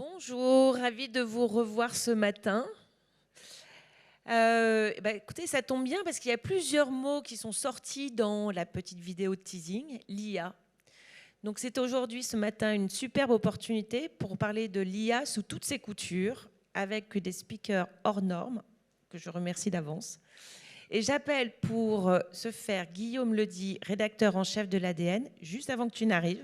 Bonjour, ravie de vous revoir ce matin. Écoutez, ça tombe bien parce qu'il y a plusieurs mots qui sont sortis dans la petite vidéo de teasing, l'IA. Donc c'est aujourd'hui, ce matin, une superbe opportunité pour parler de l'IA sous toutes ses coutures, avec des speakers hors normes, que je remercie d'avance. Et j'appelle pour ce faire Guillaume Ledy, rédacteur en chef de l'ADN, juste avant que tu n'arrives.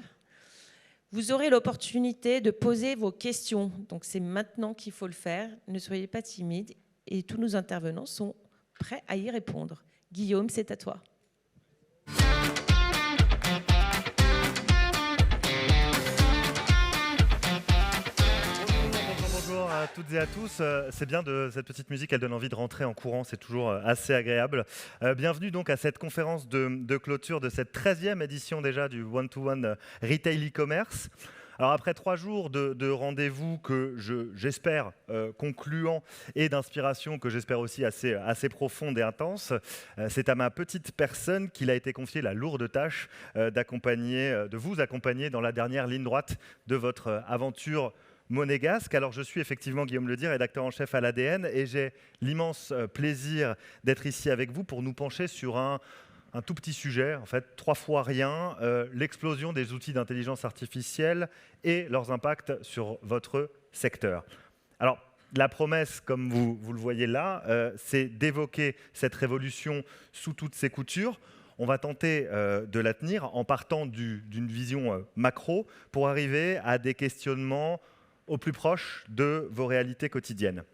Vous aurez l'opportunité de poser vos questions. Donc c'est maintenant qu'il faut le faire. Ne soyez pas timide. Et tous nos intervenants sont prêts à y répondre. Guillaume, c'est à toi. Bonjour à toutes et à tous. C'est bien de cette petite musique, elle donne envie de rentrer en courant, c'est toujours assez agréable. Bienvenue donc à cette conférence de clôture de cette 13e édition déjà du One-to-One Retail e-commerce. Alors après 3 jours de rendez-vous que j'espère concluants et d'inspiration que j'espère aussi assez profonde et intense, c'est à ma petite personne qu'il a été confié la lourde tâche de vous accompagner dans la dernière ligne droite de votre aventure monégasque. Alors je suis effectivement Guillaume Ledy, rédacteur en chef à l'ADN, et j'ai l'immense plaisir d'être ici avec vous pour nous pencher sur un tout petit sujet, en fait 3 fois rien, l'explosion des outils d'intelligence artificielle et leurs impacts sur votre secteur. Alors la promesse, comme vous le voyez là, c'est d'évoquer cette révolution sous toutes ses coutures. On va tenter de la tenir en partant d'une vision macro pour arriver à des questionnements au plus proche de vos réalités quotidiennes.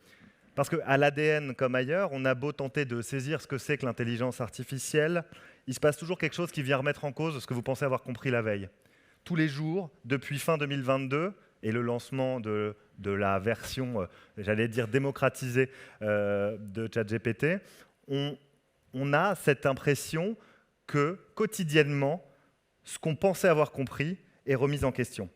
Parce qu'à l'ADN comme ailleurs, on a beau tenter de saisir ce que c'est que l'intelligence artificielle, il se passe toujours quelque chose qui vient remettre en cause ce que vous pensez avoir compris la veille. Tous les jours, depuis fin 2022, et le lancement de la version, j'allais dire, démocratisée de ChatGPT, on a cette impression que, quotidiennement, ce qu'on pensait avoir compris est remis en question.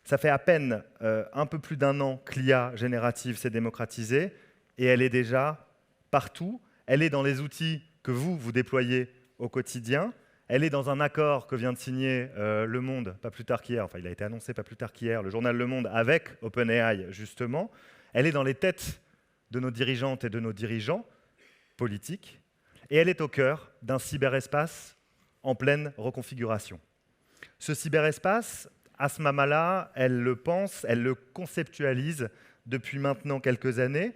Ça fait à peine un peu plus d'1 an que l'IA générative s'est démocratisée et elle est déjà partout. Elle est dans les outils que vous déployez au quotidien. Elle est dans un accord que vient de signer Le Monde, pas plus tard qu'hier. Enfin, il a été annoncé pas plus tard qu'hier, le journal Le Monde avec OpenAI, justement. Elle est dans les têtes de nos dirigeantes et de nos dirigeants politiques. Et elle est au cœur d'un cyberespace en pleine reconfiguration. Ce cyberespace, Asma Mala, elle le pense, elle le conceptualise depuis maintenant quelques années.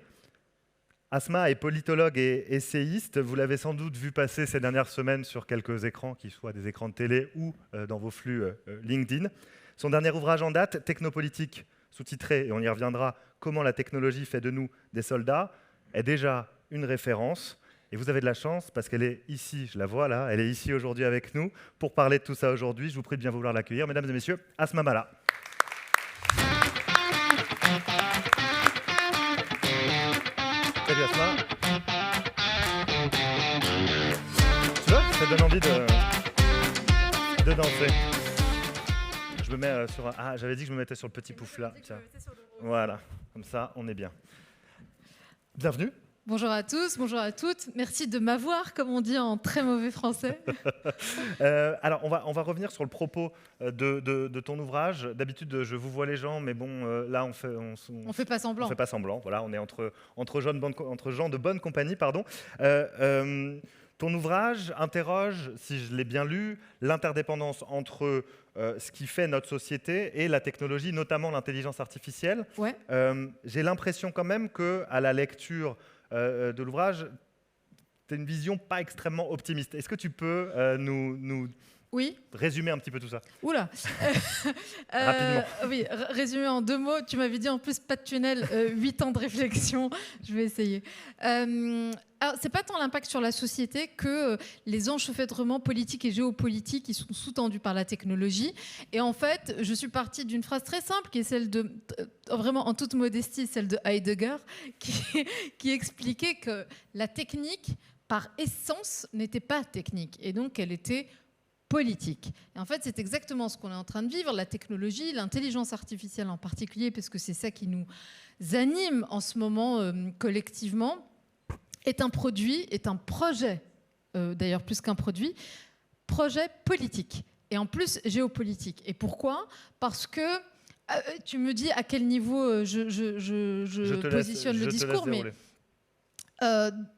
Asma est politologue et essayiste. Vous l'avez sans doute vu passer ces dernières semaines sur quelques écrans, qu'ils soient des écrans de télé ou dans vos flux LinkedIn. Son dernier ouvrage en date, Technopolitique, sous-titré, et on y reviendra, Comment la technologie fait de nous des soldats, est déjà une référence. Et vous avez de la chance parce qu'elle est ici, je la vois là, elle est ici aujourd'hui avec nous pour parler de tout ça aujourd'hui. Je vous prie de bien vouloir l'accueillir. Mesdames et messieurs, Asma Mala. Salut Asma. Tu vois, ça donne envie de danser. Je me mets sur un... Ah, j'avais dit que je me mettais sur le petit pouf là. Tiens. Voilà, comme ça, on est bien. Bienvenue. Bonjour à tous, bonjour à toutes. Merci de m'avoir, comme on dit en très mauvais français. Alors, on va revenir sur le propos de ton ouvrage. D'habitude, je vous vois les gens, mais bon, là, on fait pas semblant. On fait pas semblant. Voilà, on est entre gens de bonne compagnie, pardon. Ton ouvrage interroge, si je l'ai bien lu, l'interdépendance entre ce qui fait notre société et la technologie, notamment l'intelligence artificielle. Ouais. J'ai l'impression quand même qu'à la lecture de l'ouvrage, tu as une vision pas extrêmement optimiste. Est-ce que tu peux nous résumer un petit peu tout ça? Oula. Rapidement. Oui, résumer en 2 mots. Tu m'avais dit en plus pas de tunnel, 8 ans de réflexion. Je vais essayer. Alors, c'est pas tant l'impact sur la société que les enchevêtrements politiques et géopolitiques qui sont sous-tendus par la technologie. Et en fait, je suis partie d'une phrase très simple qui est celle de, vraiment en toute modestie, celle de Heidegger, qui expliquait que la technique, par essence, n'était pas technique. Et donc, elle était politique. Et en fait, c'est exactement ce qu'on est en train de vivre. La technologie, l'intelligence artificielle en particulier, parce que c'est ça qui nous anime en ce moment collectivement, est un projet, d'ailleurs plus qu'un produit, projet politique et en plus géopolitique. Et pourquoi ? Parce que Tu me dis à quel niveau je positionne le discours, mais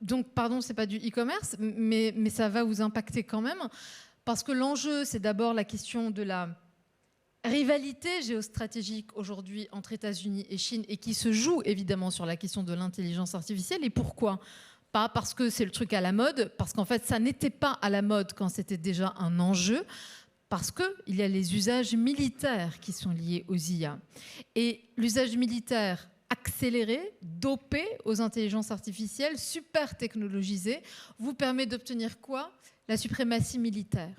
donc pardon, c'est pas du e-commerce, mais ça va vous impacter quand même, parce que l'enjeu, c'est d'abord la question de la rivalité géostratégique aujourd'hui entre États-Unis et Chine, et qui se joue évidemment sur la question de l'intelligence artificielle. Et pourquoi ? Pas parce que c'est le truc à la mode, parce qu'en fait ça n'était pas à la mode quand c'était déjà un enjeu, parce qu'il y a les usages militaires qui sont liés aux IA. Et l'usage militaire accéléré, dopé aux intelligences artificielles, super technologisé, vous permet d'obtenir quoi ? La suprématie militaire.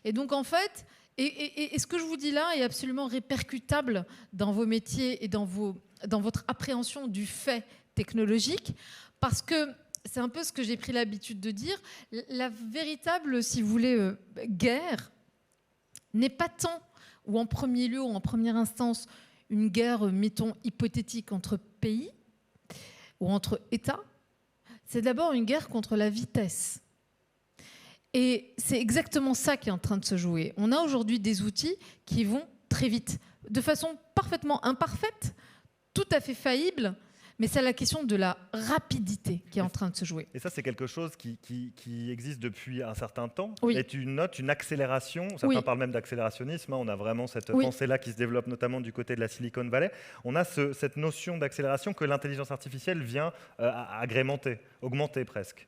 Et donc en fait, et ce que je vous dis là est absolument répercutable dans vos métiers et dans votre appréhension du fait technologique, parce que c'est un peu ce que j'ai pris l'habitude de dire, la véritable, si vous voulez, guerre n'est pas tant, ou en premier lieu, ou en première instance, une guerre, mettons, hypothétique entre pays ou entre États. C'est d'abord une guerre contre la vitesse. Et c'est exactement ça qui est en train de se jouer. On a aujourd'hui des outils qui vont très vite, de façon parfaitement imparfaite, tout à fait faillible, mais c'est la question de la rapidité qui est en train de se jouer. Et ça, c'est quelque chose qui existe depuis un certain temps. Oui. Et tu notes une accélération. Certains parlent même d'accélérationnisme. On a vraiment cette pensée-là qui se développe notamment du côté de la Silicon Valley. On a cette notion d'accélération que l'intelligence artificielle vient agrémenter, augmenter presque.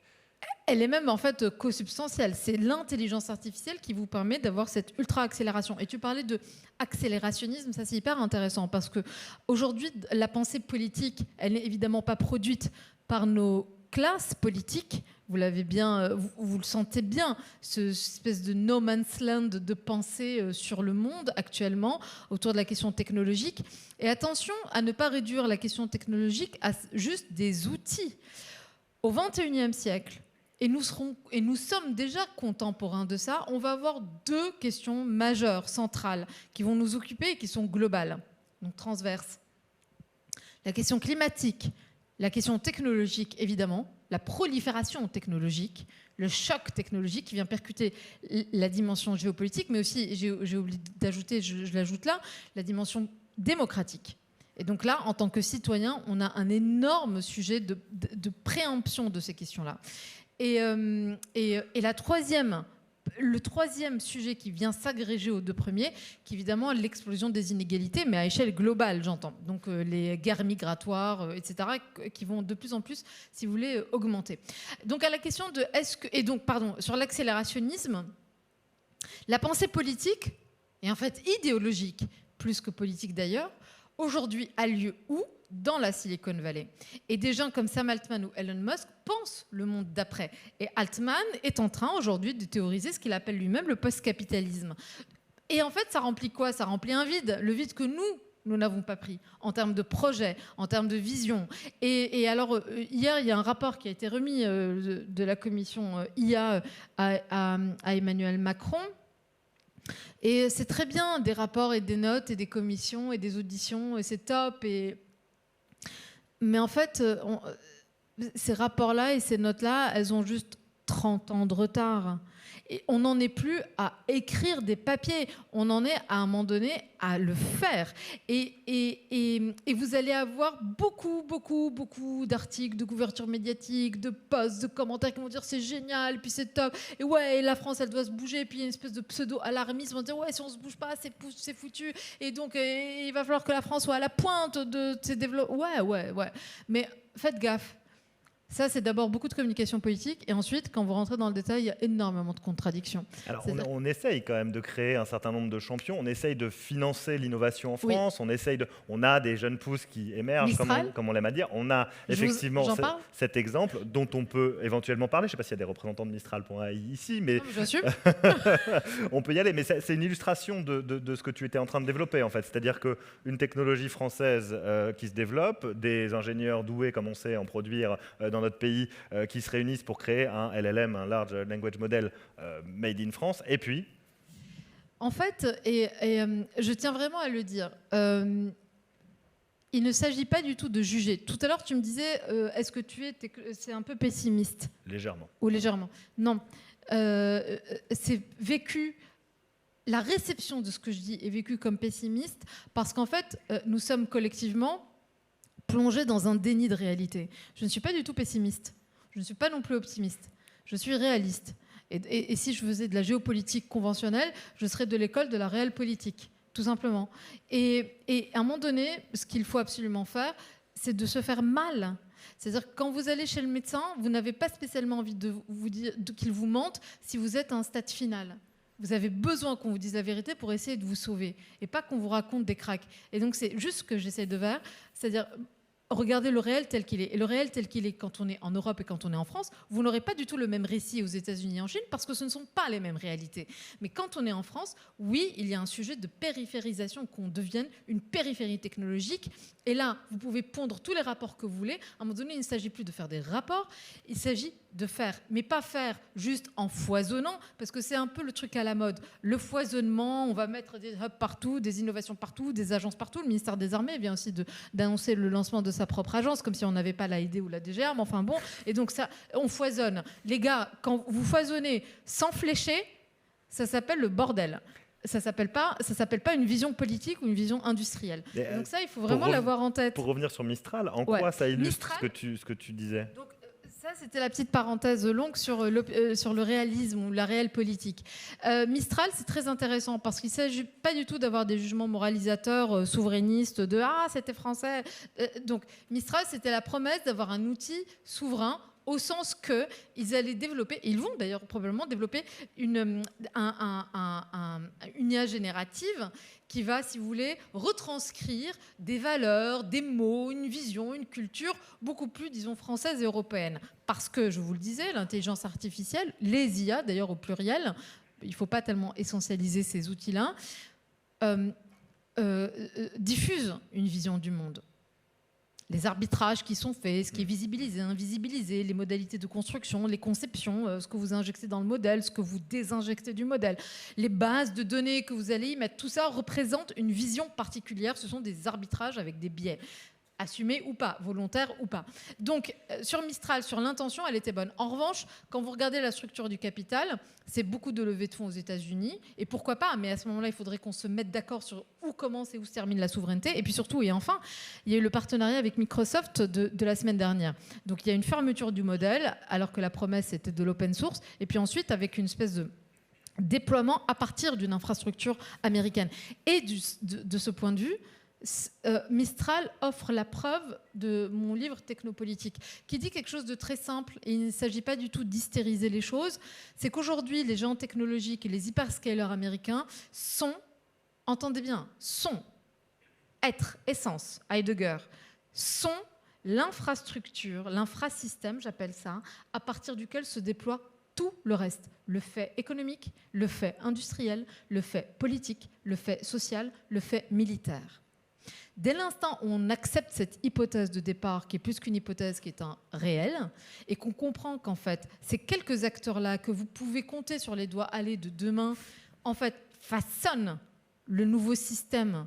Elle est même en fait co-substantielle. C'est l'intelligence artificielle qui vous permet d'avoir cette ultra-accélération. Et tu parlais de accélérationnisme, ça c'est hyper intéressant parce qu'aujourd'hui, la pensée politique, elle n'est évidemment pas produite par nos classes politiques. Vous l'avez bien, vous le sentez bien, cette espèce de no man's land de pensée sur le monde actuellement autour de la question technologique. Et attention à ne pas réduire la question technologique à juste des outils. Au XXIe siècle, et nous sommes déjà contemporains de ça, on va avoir deux questions majeures, centrales, qui vont nous occuper et qui sont globales, donc transverses. La question climatique, la question technologique, évidemment, la prolifération technologique, le choc technologique qui vient percuter la dimension géopolitique, mais aussi, j'ai oublié d'ajouter, je l'ajoute là, la dimension démocratique. Et donc là, en tant que citoyen, on a un énorme sujet de préemption de ces questions-là. Et le troisième sujet qui vient s'agréger aux deux premiers, qui est évidemment l'explosion des inégalités, mais à échelle globale, j'entends. Donc les guerres migratoires, etc., qui vont de plus en plus, si vous voulez, augmenter. Donc à la question de sur l'accélérationnisme, la pensée politique, et en fait idéologique, plus que politique d'ailleurs, aujourd'hui a lieu où ? Dans la Silicon Valley. Et des gens comme Sam Altman ou Elon Musk pensent le monde d'après. Et Altman est en train aujourd'hui de théoriser ce qu'il appelle lui-même le post-capitalisme. Et en fait, ça remplit quoi ? Ça remplit un vide, le vide que nous n'avons pas pris en termes de projet, en termes de vision. Et alors, hier, il y a un rapport qui a été remis de la commission IA à Emmanuel Macron. Et c'est très bien, des rapports et des notes et des commissions et des auditions, et c'est top. Mais en fait, ces rapports-là et ces notes-là, elles ont juste 30 ans de retard. Et on n'en est plus à écrire des papiers, on en est à un moment donné à le faire. Et vous allez avoir beaucoup d'articles, de couverture médiatique, de posts, de commentaires qui vont dire c'est génial, puis c'est top. Et ouais, la France, elle doit se bouger. Puis il y a une espèce de pseudo-alarmisme. On va dire ouais, si on se bouge pas, c'est foutu. Et donc, il va falloir que la France soit à la pointe de ces développements. Ouais. Mais faites gaffe. Ça, c'est d'abord beaucoup de communication politique. Et ensuite, quand vous rentrez dans le détail, il y a énormément de contradictions. Alors, on essaye quand même de créer un certain nombre de champions. On essaye de financer l'innovation en France. Oui. On a des jeunes pousses qui émergent, comme on l'aime à dire. On a effectivement cet exemple dont on peut éventuellement parler. Je ne sais pas s'il y a des représentants de Mistral.ai ici, mais bien sûr. on peut y aller. Mais c'est une illustration de ce que tu étais en train de développer, en fait. C'est-à-dire qu'une technologie française qui se développe, des ingénieurs doués, comme on sait en produire dans notre pays, qui se réunissent pour créer un LLM, un Large Language Model made in France, et puis en fait, je tiens vraiment à le dire, il ne s'agit pas du tout de juger. Tout à l'heure, tu me disais, est-ce que c'est un peu pessimiste ? Légèrement. Ou légèrement. Non. C'est vécu la réception de ce que je dis est vécue comme pessimiste parce qu'en fait, nous sommes collectivement plongés dans un déni de réalité. Je ne suis pas du tout pessimiste. Je ne suis pas non plus optimiste. Je suis réaliste. Et si je faisais de la géopolitique conventionnelle, je serais de l'école de la réelle politique, tout simplement. Et à un moment donné, ce qu'il faut absolument faire, c'est de se faire mal. C'est-à-dire que quand vous allez chez le médecin, vous n'avez pas spécialement envie de vous dire qu'il vous mente si vous êtes à un stade final. Vous avez besoin qu'on vous dise la vérité pour essayer de vous sauver et pas qu'on vous raconte des cracks. Et donc, c'est juste ce que j'essaie de faire, c'est-à-dire regardez le réel tel qu'il est. Et le réel tel qu'il est quand on est en Europe et quand on est en France, vous n'aurez pas du tout le même récit aux États-Unis et en Chine parce que ce ne sont pas les mêmes réalités. Mais quand on est en France, oui, il y a un sujet de périphérisation, qu'on devienne une périphérie technologique. Et là, vous pouvez pondre tous les rapports que vous voulez. À un moment donné, il ne s'agit plus de faire des rapports, il s'agit de faire, mais pas faire juste en foisonnant, parce que c'est un peu le truc à la mode. Le foisonnement, on va mettre des hubs partout, des innovations partout, des agences partout. Le ministère des Armées vient aussi d'annoncer le lancement de sa propre agence, comme si on n'avait pas l'AID ou la DGA, mais enfin bon. Et donc ça, on foisonne. Les gars, quand vous foisonnez sans flécher, ça s'appelle le bordel. Ça s'appelle pas une vision politique ou une vision industrielle. Donc ça, il faut vraiment l'avoir en tête. Pour revenir sur Mistral, en quoi ça illustre Mistral, ce que tu disais? Donc, ça, c'était la petite parenthèse longue sur le réalisme ou la réelle politique. Mistral, c'est très intéressant parce qu'il ne s'agit pas du tout d'avoir des jugements moralisateurs souverainistes de « Ah, c'était français ». Donc, Mistral, c'était la promesse d'avoir un outil souverain au sens qu'ils allaient développer, ils vont d'ailleurs probablement développer une IA générative qui va, si vous voulez, retranscrire des valeurs, des mots, une vision, une culture beaucoup plus, disons, française et européenne. Parce que, je vous le disais, l'intelligence artificielle, les IA d'ailleurs au pluriel, il ne faut pas tellement essentialiser ces outils-là, diffusent une vision du monde. Les arbitrages qui sont faits, ce qui est visibilisé, invisibilisé, les modalités de construction, les conceptions, ce que vous injectez dans le modèle, ce que vous désinjectez du modèle, les bases de données que vous allez y mettre, tout ça représente une vision particulière. Ce sont des arbitrages avec des biais. Assumé ou pas, volontaire ou pas. Donc, sur Mistral, sur l'intention, elle était bonne. En revanche, quand vous regardez la structure du capital, c'est beaucoup de levées de fonds aux États-Unis. Et pourquoi pas? Mais à ce moment-là, il faudrait qu'on se mette d'accord sur où commence et où se termine la souveraineté. Et puis surtout, et enfin, il y a eu le partenariat avec Microsoft de la semaine dernière. Donc, il y a une fermeture du modèle, alors que la promesse était de l'open source. Et puis ensuite, avec une espèce de déploiement à partir d'une infrastructure américaine. Et de ce point de vue, Mistral offre la preuve de mon livre Technopolitique, qui dit quelque chose de très simple, et il ne s'agit pas du tout d'hystériser les choses. C'est qu'aujourd'hui, les géants technologiques et les hyperscalers américains sont, entendez bien, être, essence, Heidegger, sont l'infrastructure, l'infrasystème, j'appelle ça, à partir duquel se déploie tout le reste. Le fait économique, le fait industriel, le fait politique, le fait social, le fait militaire. Dès l'instant où on accepte cette hypothèse de départ, qui est plus qu'une hypothèse, qui est un réel, et qu'on comprend qu'en fait, ces quelques acteurs-là que vous pouvez compter sur les doigts allés de deux mains, en fait, façonnent le nouveau système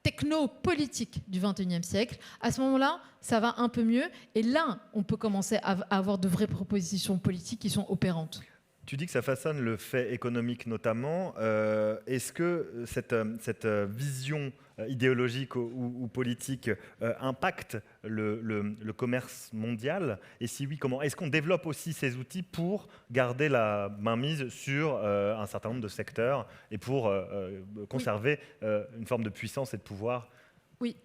techno-politique du XXIe siècle, à ce moment-là, ça va un peu mieux. Et là, on peut commencer à avoir de vraies propositions politiques qui sont opérantes. Tu dis que ça façonne le fait économique notamment. Est-ce que cette vision idéologique ou politique impacte le commerce mondial? Et si oui, comment? Est-ce qu'on développe aussi ces outils pour garder la mainmise sur un certain nombre de secteurs et pour conserver une forme de puissance et de pouvoir? Oui.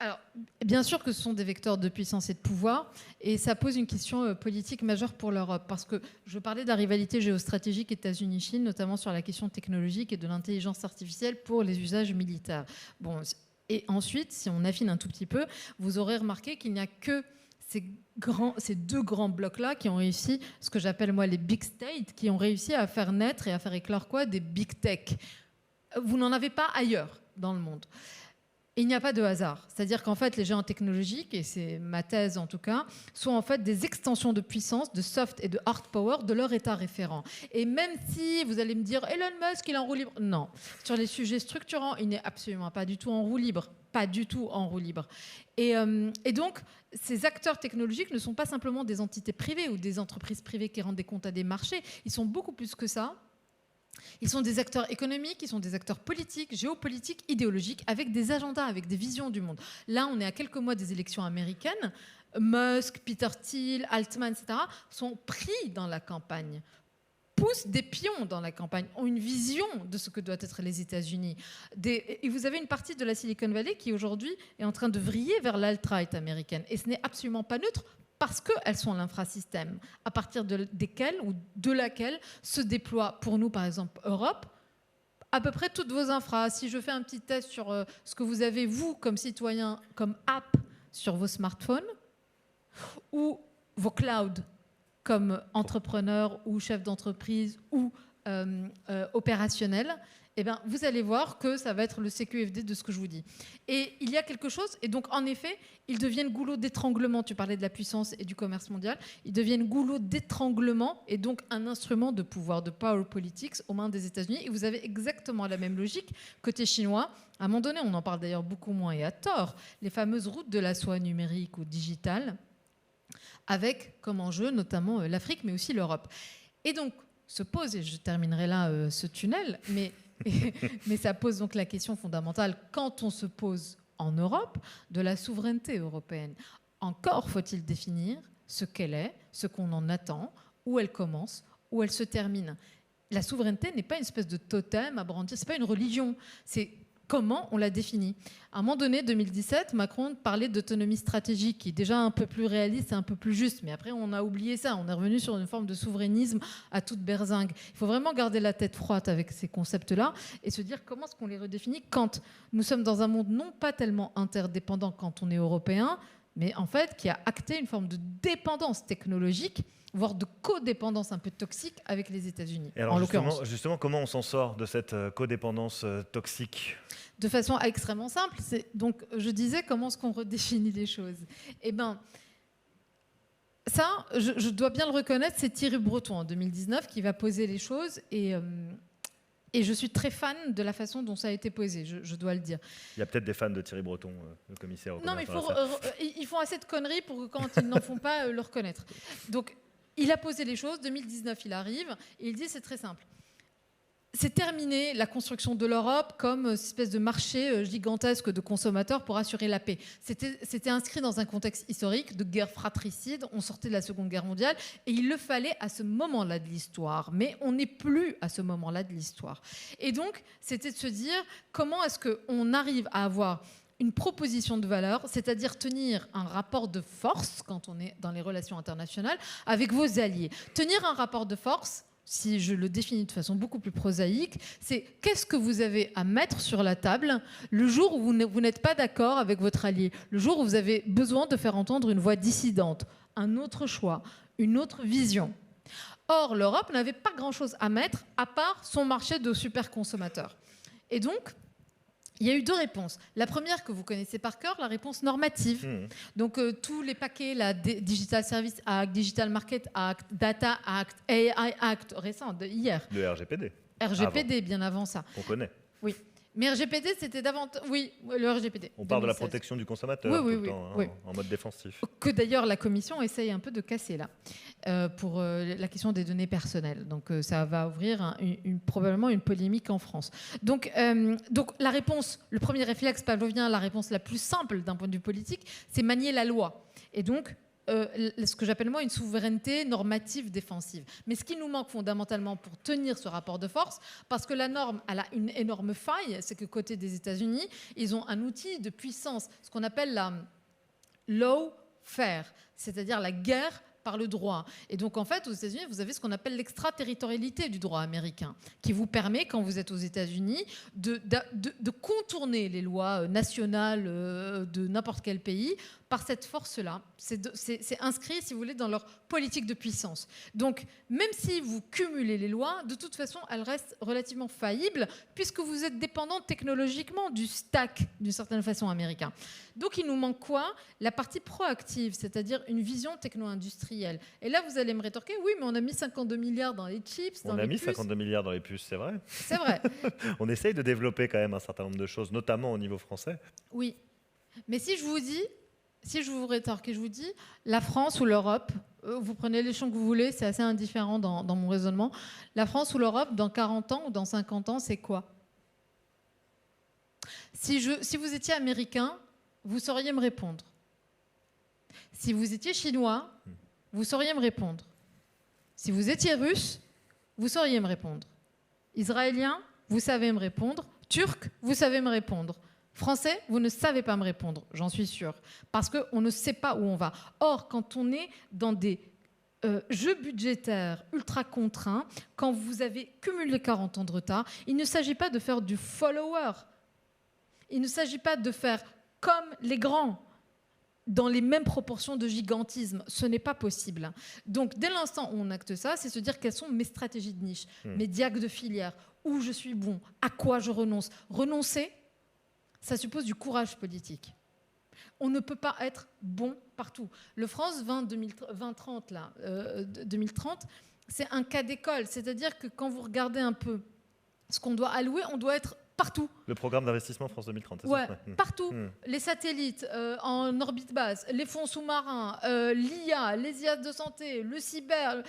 Alors, bien sûr que ce sont des vecteurs de puissance et de pouvoir, et ça pose une question politique majeure pour l'Europe, parce que je parlais de la rivalité géostratégique États-Unis-Chine, notamment sur la question technologique et de l'intelligence artificielle pour les usages militaires. Bon, et ensuite, si on affine un tout petit peu, vous aurez remarqué qu'il n'y a que ces deux grands blocs-là qui ont réussi, ce que j'appelle moi les big states, qui ont réussi à faire naître et à faire éclore quoi? Des big tech. Vous n'en avez pas ailleurs dans le monde. Il n'y a pas de hasard. C'est-à-dire qu'en fait, les géants technologiques, et c'est ma thèse en tout cas, sont en fait des extensions de puissance, de soft et de hard power de leur état référent. Et même si vous allez me dire Elon Musk, il est en roue libre. Non. Sur les sujets structurants, il n'est absolument pas du tout en roue libre. Pas du tout en roue libre. Et donc, ces acteurs technologiques ne sont pas simplement des entités privées ou des entreprises privées qui rendent des comptes à des marchés. Ils sont beaucoup plus que ça. Ils sont des acteurs économiques, ils sont des acteurs politiques, géopolitiques, idéologiques, avec des agendas, avec des visions du monde. Là, on est à quelques mois des élections américaines. Musk, Peter Thiel, Altman, etc., sont pris dans la campagne, poussent des pions dans la campagne, ont une vision de ce que doivent être les États-Unis. Et vous avez une partie de la Silicon Valley qui, aujourd'hui, est en train de vriller vers l'alt-right américaine. Et ce n'est absolument pas neutre, parce qu'elles sont l'infrasystème, à partir desquelles ou de laquelle se déploie, pour nous, par exemple, Europe, à peu près toutes vos infras. Si je fais un petit test sur ce que vous avez, vous, comme citoyen, comme app sur vos smartphones, ou vos clouds, comme entrepreneur ou chef d'entreprise ou opérationnel, eh bien, vous allez voir que ça va être le CQFD de ce que je vous dis. Et il y a quelque chose, et donc en effet, ils deviennent goulot d'étranglement. Tu parlais de la puissance et du commerce mondial. Ils deviennent goulot d'étranglement et donc un instrument de pouvoir, de power politics aux mains des États-Unis. Et vous avez exactement la même logique côté chinois. À un moment donné, on en parle d'ailleurs beaucoup moins et à tort, les fameuses routes de la soie numérique ou digitale, avec comme enjeu notamment l'Afrique, mais aussi l'Europe. Et donc, se pose, et je terminerai là ce tunnel, mais ça pose donc la question fondamentale, quand on se pose en Europe, de la souveraineté européenne. Encore faut-il définir ce qu'elle est, ce qu'on en attend, où elle commence, où elle se termine. La souveraineté n'est pas une espèce de totem à brandir, ce n'est pas une religion, c'est comment on la définit. À un moment donné, 2017, Macron parlait d'autonomie stratégique, qui est déjà un peu plus réaliste et un peu plus juste. Mais après, on a oublié ça. On est revenu sur une forme de souverainisme à toute berzingue. Il faut vraiment garder la tête froide avec ces concepts-là et se dire comment est-ce qu'on les redéfinit quand nous sommes dans un monde non pas tellement interdépendant quand on est européen, mais en fait qui a acté une forme de dépendance technologique, voire de codépendance un peu toxique avec les États-Unis. Et alors en l'occurrence. justement, comment on s'en sort de cette codépendance toxique ? De façon extrêmement simple. Donc, je disais, comment est-ce qu'on redéfinit les choses ? Eh bien, ça, je dois bien le reconnaître, c'est Thierry Breton en 2019 qui va poser les choses et je suis très fan de la façon dont ça a été posé, je dois le dire. Il y a peut-être des fans de Thierry Breton, le commissaire au Non, mais commerce. ils font assez de conneries pour que quand ils n'en font pas, le reconnaître. Donc, il a posé les choses, 2019, il arrive, et il dit, c'est très simple. C'est terminé la construction de l'Europe comme une espèce de marché gigantesque de consommateurs pour assurer la paix. C'était inscrit dans un contexte historique de guerre fratricide. On sortait de la Seconde Guerre mondiale et il le fallait à ce moment-là de l'histoire. Mais on n'est plus à ce moment-là de l'histoire. Et donc, c'était de se dire comment est-ce qu'on arrive à avoir une proposition de valeur, c'est-à-dire tenir un rapport de force quand on est dans les relations internationales avec vos alliés. Tenir un rapport de force, si je le définis de façon beaucoup plus prosaïque, c'est qu'est-ce que vous avez à mettre sur la table le jour où vous n'êtes pas d'accord avec votre allié, le jour où vous avez besoin de faire entendre une voix dissidente, un autre choix, une autre vision. Or, l'Europe n'avait pas grand-chose à mettre à part son marché de superconsommateurs. Et donc, il y a eu deux réponses. La première que vous connaissez par cœur, la réponse normative. Donc tous les paquets, la Digital Service Act, Digital Market Act, Data Act, AI Act, récent, hier. Le RGPD. RGPD, avant. Bien avant ça. On connaît. Oui. Mais RGPD, c'était davantage... Oui, le RGPD. On parle de la protection du consommateur tout le temps, en mode défensif. Que d'ailleurs la Commission essaye un peu de casser là, pour la question des données personnelles. Donc ça va ouvrir probablement une polémique en France. Donc la réponse, le premier réflexe pavlovien, la réponse la plus simple d'un point de vue politique, c'est manier la loi. Et donc ce que j'appelle moi une souveraineté normative défensive. Mais ce qui nous manque fondamentalement pour tenir ce rapport de force, parce que la norme elle a une énorme faille, c'est que côté des États-Unis, ils ont un outil de puissance, ce qu'on appelle la lawfare, c'est-à-dire la guerre par le droit. Et donc, en fait, aux États-Unis, vous avez ce qu'on appelle l'extraterritorialité du droit américain, qui vous permet, quand vous êtes aux États-Unis, de contourner les lois nationales de n'importe quel pays par cette force-là. C'est inscrit, si vous voulez, dans leur politique de puissance. Donc, même si vous cumulez les lois, de toute façon, elles restent relativement faillibles, puisque vous êtes dépendant technologiquement du stack, d'une certaine façon, américain. Donc, il nous manque quoi ? La partie proactive, c'est-à-dire une vision techno-industrielle. Et là, vous allez me rétorquer, oui, mais on a mis 52 milliards dans les chips, dans les puces. On a mis 52 milliards dans les puces, c'est vrai. C'est vrai. On essaye de développer quand même un certain nombre de choses, notamment au niveau français. Oui. Mais si je vous rétorque et je vous dis, la France ou l'Europe Vous prenez les champs que vous voulez, c'est assez indifférent dans mon raisonnement. La France ou l'Europe, dans 40 ans ou dans 50 ans, c'est quoi ? Si vous étiez américain, vous sauriez me répondre. Si vous étiez chinois, vous sauriez me répondre. Si vous étiez russe, vous sauriez me répondre. Israélien, vous savez me répondre. Turc, vous savez me répondre. Français, vous ne savez pas me répondre, j'en suis sûre. Parce qu'on ne sait pas où on va. Or, quand on est dans des jeux budgétaires ultra contraints, quand vous avez cumulé 40 ans de retard, il ne s'agit pas de faire du follower. Il ne s'agit pas de faire comme les grands, dans les mêmes proportions de gigantisme. Ce n'est pas possible. Donc, dès l'instant où on acte ça, c'est se dire quelles sont mes stratégies de niche, mes diacs de filière, où je suis bon, à quoi je renonce. Renoncer, ça suppose du courage politique. On ne peut pas être bon partout. Le France 2030, 2030, c'est un cas d'école. C'est-à-dire que quand vous regardez un peu ce qu'on doit allouer, on doit être partout. Le programme d'investissement France 2030, c'est ça ? Partout. Mmh. Les satellites en orbite basse, les fonds sous-marins, l'IA, les IA de santé, le cyber.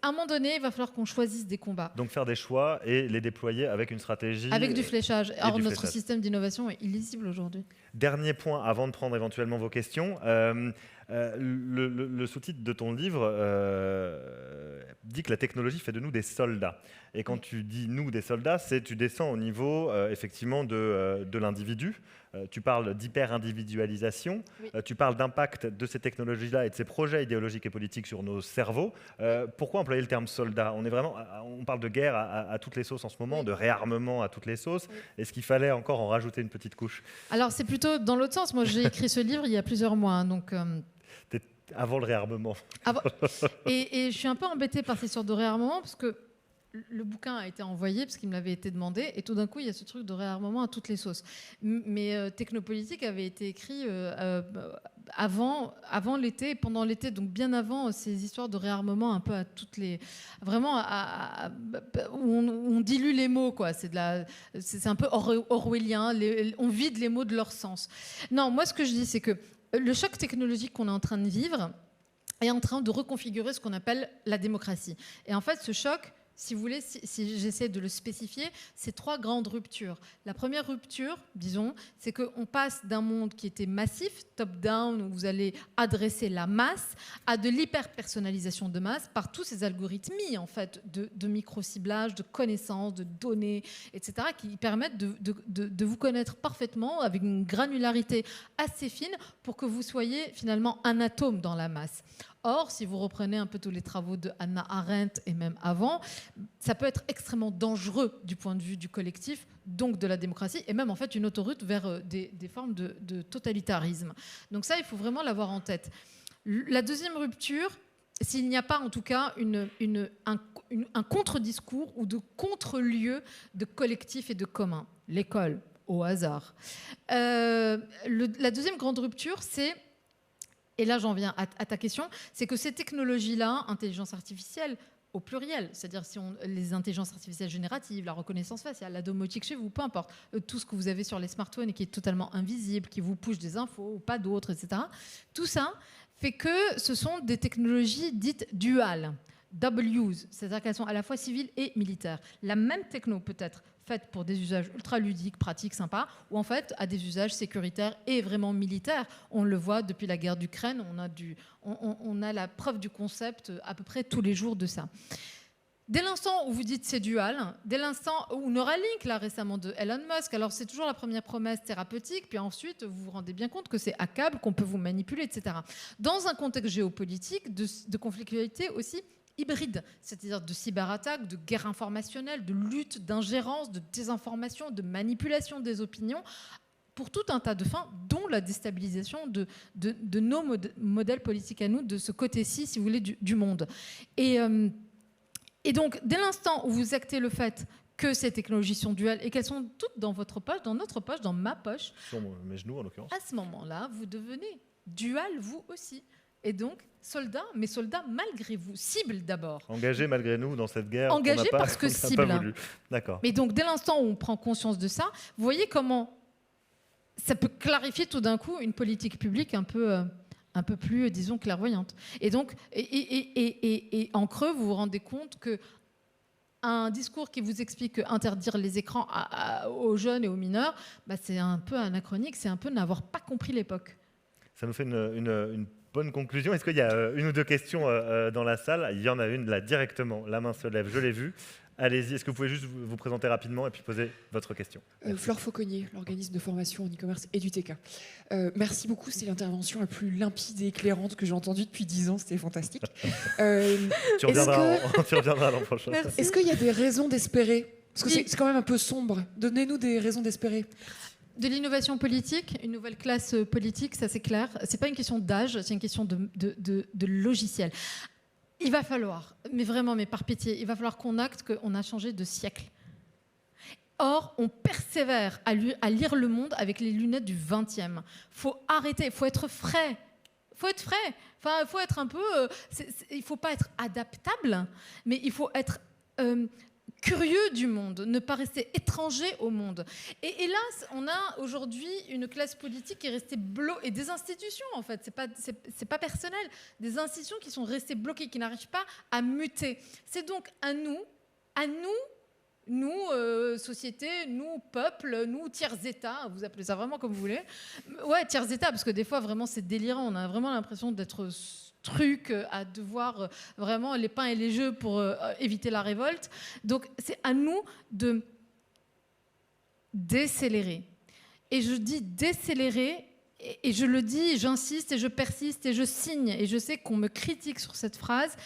À un moment donné, il va falloir qu'on choisisse des combats. Donc faire des choix et les déployer avec une stratégie. Avec du fléchage. Alors notre système d'innovation est illisible aujourd'hui. Dernier point, avant de prendre éventuellement vos questions. Le sous-titre de ton livre dit que la technologie fait de nous des soldats. Et quand tu dis nous des soldats, tu descends au niveau effectivement de l'individu. Tu parles d'hyper-individualisation. Oui. Tu parles d'impact de ces technologies-là et de ces projets idéologiques et politiques sur nos cerveaux. Pourquoi employer le terme soldat ? On parle de guerre à toutes les sauces en ce moment, oui. De réarmement à toutes les sauces. Oui. Est-ce qu'il fallait encore en rajouter une petite couche ? Alors c'est plutôt dans l'autre sens. Moi j'ai écrit ce livre il y a plusieurs mois. Hein, donc, avant le réarmement. Et je suis un peu embêtée par ces sortes de réarmement parce que le bouquin a été envoyé parce qu'il me l'avait été demandé et tout d'un coup il y a ce truc de réarmement à toutes les sauces. Mais Technopolitique avait été écrit avant l'été, pendant l'été, donc bien avant ces histoires de réarmement un peu à toutes les... Vraiment où on dilue les mots, quoi. C'est un peu orwellien, on vide les mots de leur sens. Non, moi ce que je dis c'est que le choc technologique qu'on est en train de vivre est en train de reconfigurer ce qu'on appelle la démocratie. Et en fait, ce choc, si vous voulez, si j'essaie de le spécifier, c'est 3 grandes ruptures. La première rupture, disons, c'est qu'on passe d'un monde qui était massif, top-down, où vous allez adresser la masse, à de l'hyper-personnalisation de masse par tous ces algorithmies, en fait, de micro-ciblage, de connaissances, de données, etc., qui permettent de vous connaître parfaitement avec une granularité assez fine pour que vous soyez finalement un atome dans la masse. Or, si vous reprenez un peu tous les travaux de Hannah Arendt et même avant, ça peut être extrêmement dangereux du point de vue du collectif, donc de la démocratie, et même en fait une autoroute vers des formes de totalitarisme. Donc ça, il faut vraiment l'avoir en tête. La deuxième rupture, s'il n'y a pas en tout cas un contre-discours ou de contre-lieu de collectif et de commun, l'école, au hasard. La deuxième grande rupture, c'est... Et là, j'en viens à ta question, c'est que ces technologies-là, intelligence artificielle, au pluriel, c'est-à-dire les intelligences artificielles génératives, la reconnaissance faciale, la domotique chez vous, peu importe, tout ce que vous avez sur les smartphones et qui est totalement invisible, qui vous push des infos ou pas d'autres, etc. Tout ça fait que ce sont des technologies dites duales, double use, c'est-à-dire qu'elles sont à la fois civiles et militaires. La même techno peut être faite pour des usages ultra ludiques, pratiques, sympas, ou en fait à des usages sécuritaires et vraiment militaires. On le voit depuis la guerre d'Ukraine, on a la preuve du concept à peu près tous les jours de ça. Dès l'instant où vous dites c'est dual, dès l'instant où Neuralink, là récemment de Elon Musk, alors c'est toujours la première promesse thérapeutique, puis ensuite vous vous rendez bien compte que c'est hackable, qu'on peut vous manipuler, etc. Dans un contexte géopolitique, de conflictualité aussi hybride, c'est-à-dire de cyberattaques, de guerre informationnelle, de lutte, d'ingérence, de désinformation, de manipulation des opinions, pour tout un tas de fins, dont la déstabilisation de nos modèles politiques à nous, de ce côté-ci, si vous voulez, du monde. Et donc, dès l'instant où vous actez le fait que ces technologies sont duales et qu'elles sont toutes dans votre poche, dans notre poche, dans ma poche, sur mes genoux en l'occurrence, à ce moment-là, vous devenez dual vous aussi. Et donc, soldats, mais soldats malgré vous, cible d'abord. Engagés malgré nous dans cette guerre. Engagés parce que cible. Pas voulu. D'accord. Mais donc, dès l'instant où on prend conscience de ça, vous voyez comment ça peut clarifier tout d'un coup une politique publique un peu un peu plus, disons, clairvoyante. Et donc, et en creux, vous vous rendez compte que un discours qui vous explique qu'interdire les écrans aux jeunes et aux mineurs, c'est un peu anachronique, c'est un peu n'avoir pas compris l'époque. Ça nous fait une bonne conclusion. Est-ce qu'il y a une ou deux questions dans la salle? Il y en a une là directement, la main se lève, je l'ai vue. Allez-y, est-ce que vous pouvez juste vous présenter rapidement et puis poser votre question? Flore Fauconnier, l'organisme de formation en e-commerce EduTK. Merci beaucoup, c'est l'intervention la plus limpide et éclairante que j'ai entendue depuis 10 ans, c'était fantastique. Tu reviendras l'an prochain. Est-ce qu'il y a des raisons d'espérer? Parce que c'est quand même un peu sombre. Donnez-nous des raisons d'espérer. De l'innovation politique, une nouvelle classe politique, ça c'est clair. C'est pas une question d'âge, c'est une question de logiciel. Il va falloir, mais vraiment, mais par pitié, il va falloir qu'on acte qu'on a changé de siècle. Or, on persévère à lire le monde avec les lunettes du 20e. Faut arrêter, faut être frais. Faut être frais. Enfin, faut être un peu. Il faut pas être adaptable, mais il faut être curieux du monde, ne pas rester étranger au monde. Et hélas, on a aujourd'hui une classe politique qui est restée bloquée, et des institutions en fait, c'est pas personnel, des institutions qui sont restées bloquées, qui n'arrivent pas à muter. C'est donc à nous, société, nous, peuple, nous, tiers-état, vous appelez ça vraiment comme vous voulez. Ouais, tiers-état, parce que des fois, vraiment, c'est délirant. On a vraiment l'impression d'être truc à devoir vraiment les pains et les jeux pour éviter la révolte. Donc, c'est à nous de décélérer. Et je dis décélérer, et je le dis, j'insiste, et je persiste, et je signe. Et je sais qu'on me critique sur cette phrase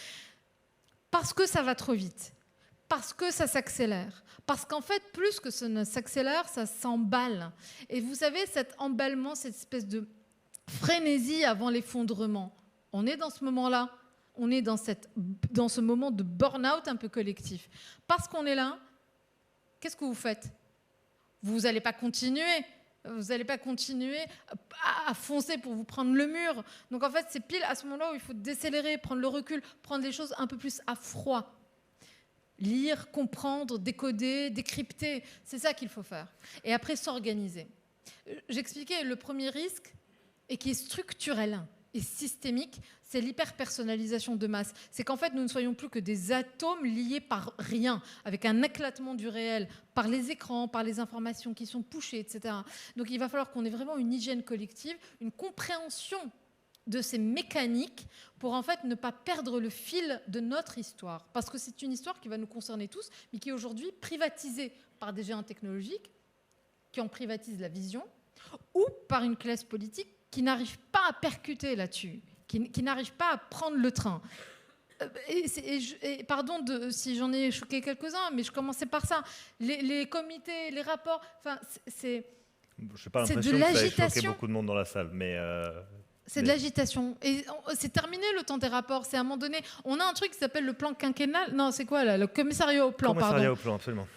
parce que ça va trop vite. Parce que ça s'accélère. Parce qu'en fait, plus que ça ne s'accélère, ça s'emballe. Et vous savez, cet emballement, cette espèce de frénésie avant l'effondrement, on est dans ce moment-là. On est dans ce moment de burn-out un peu collectif. Parce qu'on est là, qu'est-ce que vous faites? Vous n'allez pas continuer. Vous n'allez pas continuer à foncer pour vous prendre le mur. Donc en fait, c'est pile à ce moment-là où il faut décélérer, prendre le recul, prendre les choses un peu plus à froid. Lire, comprendre, décoder, décrypter, c'est ça qu'il faut faire. Et après, s'organiser. J'expliquais le premier risque, et qui est structurel et systémique, c'est l'hyperpersonnalisation de masse. C'est qu'en fait, nous ne soyons plus que des atomes liés par rien, avec un éclatement du réel, par les écrans, par les informations qui sont pushées, etc. Donc il va falloir qu'on ait vraiment une hygiène collective, une compréhension de ces mécaniques pour en fait ne pas perdre le fil de notre histoire. Parce que c'est une histoire qui va nous concerner tous, mais qui est aujourd'hui privatisée par des géants technologiques qui en privatisent la vision, ou par une classe politique qui n'arrive pas à percuter là-dessus, qui n'arrive pas à prendre le train. Et pardon si j'en ai choqué quelques-uns, mais je commençais par ça. Les comités, les rapports, enfin, c'est de l'agitation. Choqué beaucoup de monde dans la salle, mais... C'est de l'agitation. Et c'est terminé le temps des rapports. C'est à un moment donné, on a un truc qui s'appelle le plan quinquennal. Non, c'est quoi là? Le commissariat au plan, commissariat au plan, absolument.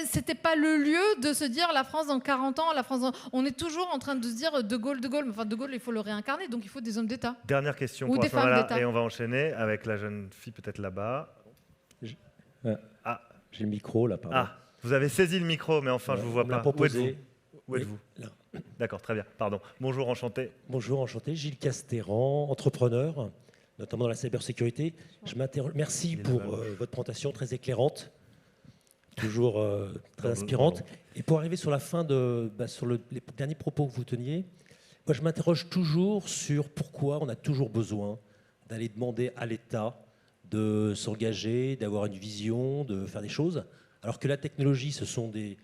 C'était pas le lieu de se dire la France dans 40 ans, la France dans... On est toujours en train de se dire De Gaulle. Enfin, De Gaulle, il faut le réincarner, donc il faut des hommes d'État. Dernière question ou pour des femmes d'État. Et on va enchaîner avec la jeune fille peut-être là-bas. J'ai le micro là, pardon. Ah, vous avez saisi le micro, mais enfin, je vous vois pas. Où êtes-vous? Là. D'accord, très bien, pardon. Bonjour, enchanté. Bonjour, enchanté. Gilles Castéran, entrepreneur, notamment dans la cybersécurité. Merci pour votre présentation très éclairante, toujours très inspirante. Et pour arriver sur la fin, sur les derniers propos que vous teniez, moi je m'interroge toujours sur pourquoi on a toujours besoin d'aller demander à l'État de s'engager, d'avoir une vision, de faire des choses, alors que la technologie, ce sont des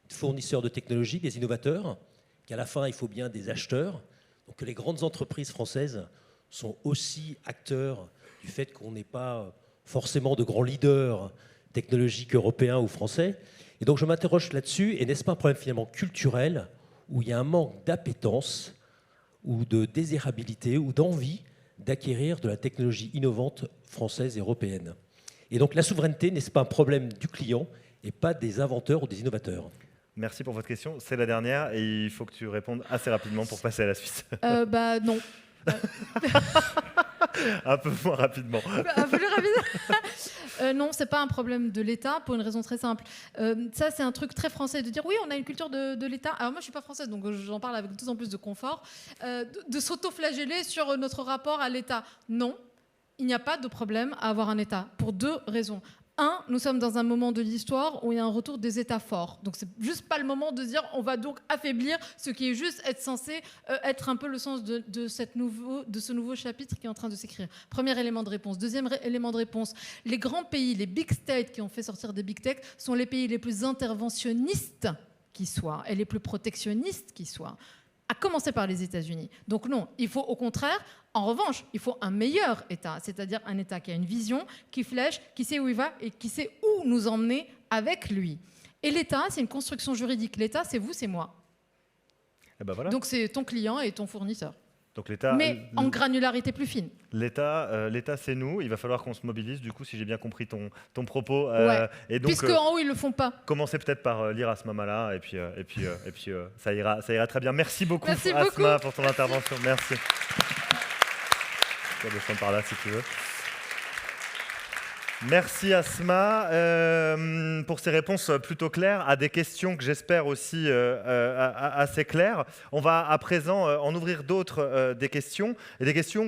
fournisseurs de technologie, des innovateurs, qu'à la fin, il faut bien des acheteurs. Donc que les grandes entreprises françaises sont aussi acteurs du fait qu'on n'est pas forcément de grands leaders technologiques européens ou français. Et donc je m'interroge là-dessus, et n'est-ce pas un problème finalement culturel, où il y a un manque d'appétence, ou de désirabilité, ou d'envie d'acquérir de la technologie innovante française et européenne. Et donc la souveraineté, n'est-ce pas un problème du client, et pas des inventeurs ou des innovateurs? Merci pour votre question. C'est la dernière et il faut que tu répondes assez rapidement pour passer à la suite. Non. Un peu moins rapidement. Un peu plus rapide. Non, c'est pas un problème de l'État pour une raison très simple. Ça, c'est un truc très français de dire oui, on a une culture de l'État. Alors moi, je suis pas française, donc j'en parle avec de plus en plus de confort. De s'auto-flageller sur notre rapport à l'État. Non, il n'y a pas de problème à avoir un État pour 2 raisons. 1, nous sommes dans un moment de l'histoire où il y a un retour des États forts. Donc c'est juste pas le moment de dire on va donc affaiblir ce qui est juste être censé être un peu le sens de ce nouveau chapitre qui est en train de s'écrire. Premier élément de réponse. Deuxième élément de réponse. Les grands pays, les big states qui ont fait sortir des big tech sont les pays les plus interventionnistes qui soient et les plus protectionnistes qui soient. À commencer par les États-Unis. Donc non, il faut au contraire, en revanche, il faut un meilleur État, c'est-à-dire un État qui a une vision, qui flèche, qui sait où il va et qui sait où nous emmener avec lui. Et l'État, c'est une construction juridique. L'État, c'est vous, c'est moi. Et ben voilà. Donc c'est ton client et ton fournisseur. Donc l'État, mais en granularité plus fine. L'État, c'est nous. Il va falloir qu'on se mobilise. Du coup, si j'ai bien compris ton propos. Ouais. Et donc, puisque en haut ils le font pas. Commencez peut-être par lire Asma Mala et puis ça ira très bien. Merci beaucoup, Merci Asma, pour ton intervention. Merci. Je vais descendre par là si tu veux. Merci Asma pour ces réponses plutôt claires à des questions que j'espère aussi assez claires. On va à présent en ouvrir d'autres des questions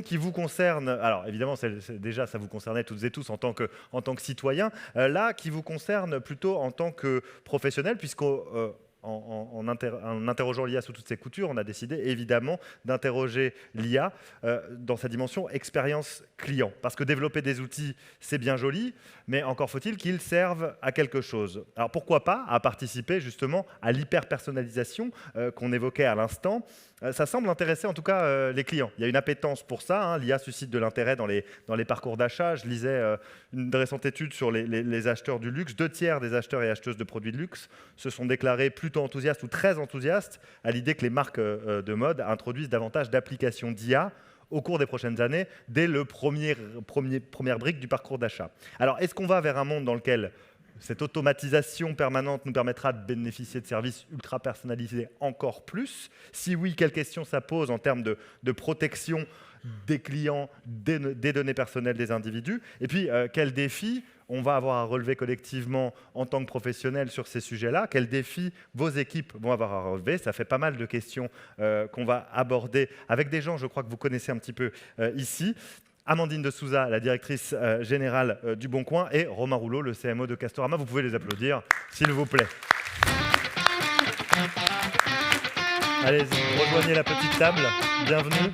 qui vous concernent. Alors évidemment, déjà ça vous concernait toutes et tous en tant que citoyens. Là, qui vous concernent plutôt en tant que professionnels, en interrogeant l'IA sous toutes ses coutures, on a décidé évidemment d'interroger l'IA dans sa dimension expérience client. Parce que développer des outils, c'est bien joli, mais encore faut-il qu'ils servent à quelque chose. Alors pourquoi pas à participer justement à l'hyper-personnalisation qu'on évoquait à l'instant. Ça semble intéresser en tout cas les clients. Il y a une appétence pour ça. Hein. L'IA suscite de l'intérêt dans les parcours d'achat. Je lisais une récente étude sur les acheteurs du luxe. 2/3 des acheteurs et acheteuses de produits de luxe se sont déclarés plutôt enthousiastes ou très enthousiastes à l'idée que les marques de mode introduisent davantage d'applications d'IA au cours des prochaines années, dès le première brique du parcours d'achat. Alors, est-ce qu'on va vers un monde dans lequel cette automatisation permanente nous permettra de bénéficier de services ultra personnalisés encore plus? Si oui, quelles questions ça pose en termes de protection des clients, des données personnelles des individus? Et puis, quels défis on va avoir à relever collectivement en tant que professionnels sur ces sujets-là? Quels défis vos équipes vont avoir à relever? Ça fait pas mal de questions qu'on va aborder avec des gens, je crois que vous connaissez un petit peu ici. Amandine de Souza, la directrice générale du Bon Coin, et Romain Rouleau, le CMO de Castorama. Vous pouvez les applaudir, s'il vous plaît. Allez-y, rejoignez la petite table. Bienvenue.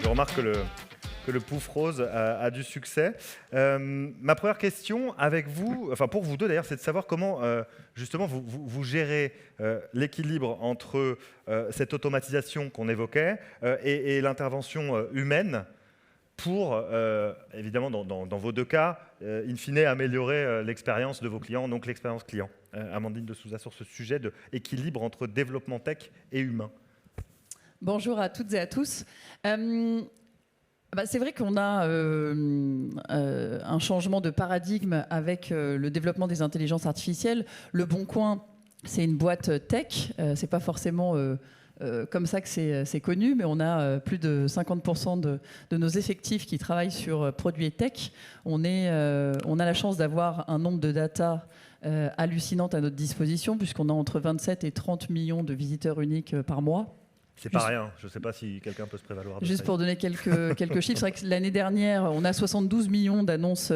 Je remarque que le pouf rose a du succès. Ma première question avec vous, enfin pour vous deux d'ailleurs, c'est de savoir comment justement vous gérez l'équilibre entre cette automatisation qu'on évoquait et l'intervention humaine pour, évidemment, dans vos deux cas, in fine, améliorer l'expérience de vos clients, donc l'expérience client. Amandine de Souza, sur ce sujet d'équilibre entre développement tech et humain. Bonjour à toutes et à tous. C'est vrai qu'on a un changement de paradigme avec le développement des intelligences artificielles. Le Bon Coin, c'est une boîte tech. C'est pas forcément comme ça que c'est connu, mais on a plus de 50% de nos effectifs qui travaillent sur produits tech. On a la chance d'avoir un nombre de data hallucinante à notre disposition, puisqu'on a entre 27 et 30 millions de visiteurs uniques par mois. C'est pas rien, je ne sais pas si quelqu'un peut se prévaloir de ça. Juste pour donner quelques chiffres, c'est vrai que l'année dernière, on a 72 millions d'annonces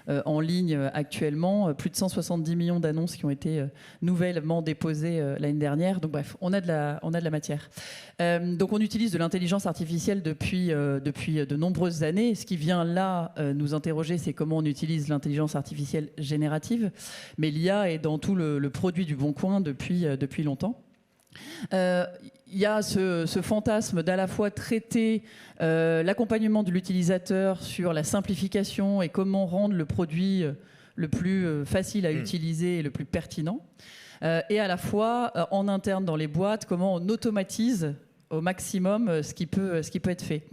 en ligne actuellement, plus de 170 millions d'annonces qui ont été nouvellement déposées l'année dernière. Donc bref, on a de la matière. Donc on utilise de l'intelligence artificielle depuis de nombreuses années. Ce qui vient là nous interroger, c'est comment on utilise l'intelligence artificielle générative. Mais l'IA est dans tout le produit du Bon Coin depuis longtemps. Il y a ce fantasme d'à la fois traiter l'accompagnement de l'utilisateur sur la simplification et comment rendre le produit le plus facile à utiliser et le plus pertinent. Et à la fois, en interne dans les boîtes, comment on automatise au maximum ce qui peut être fait.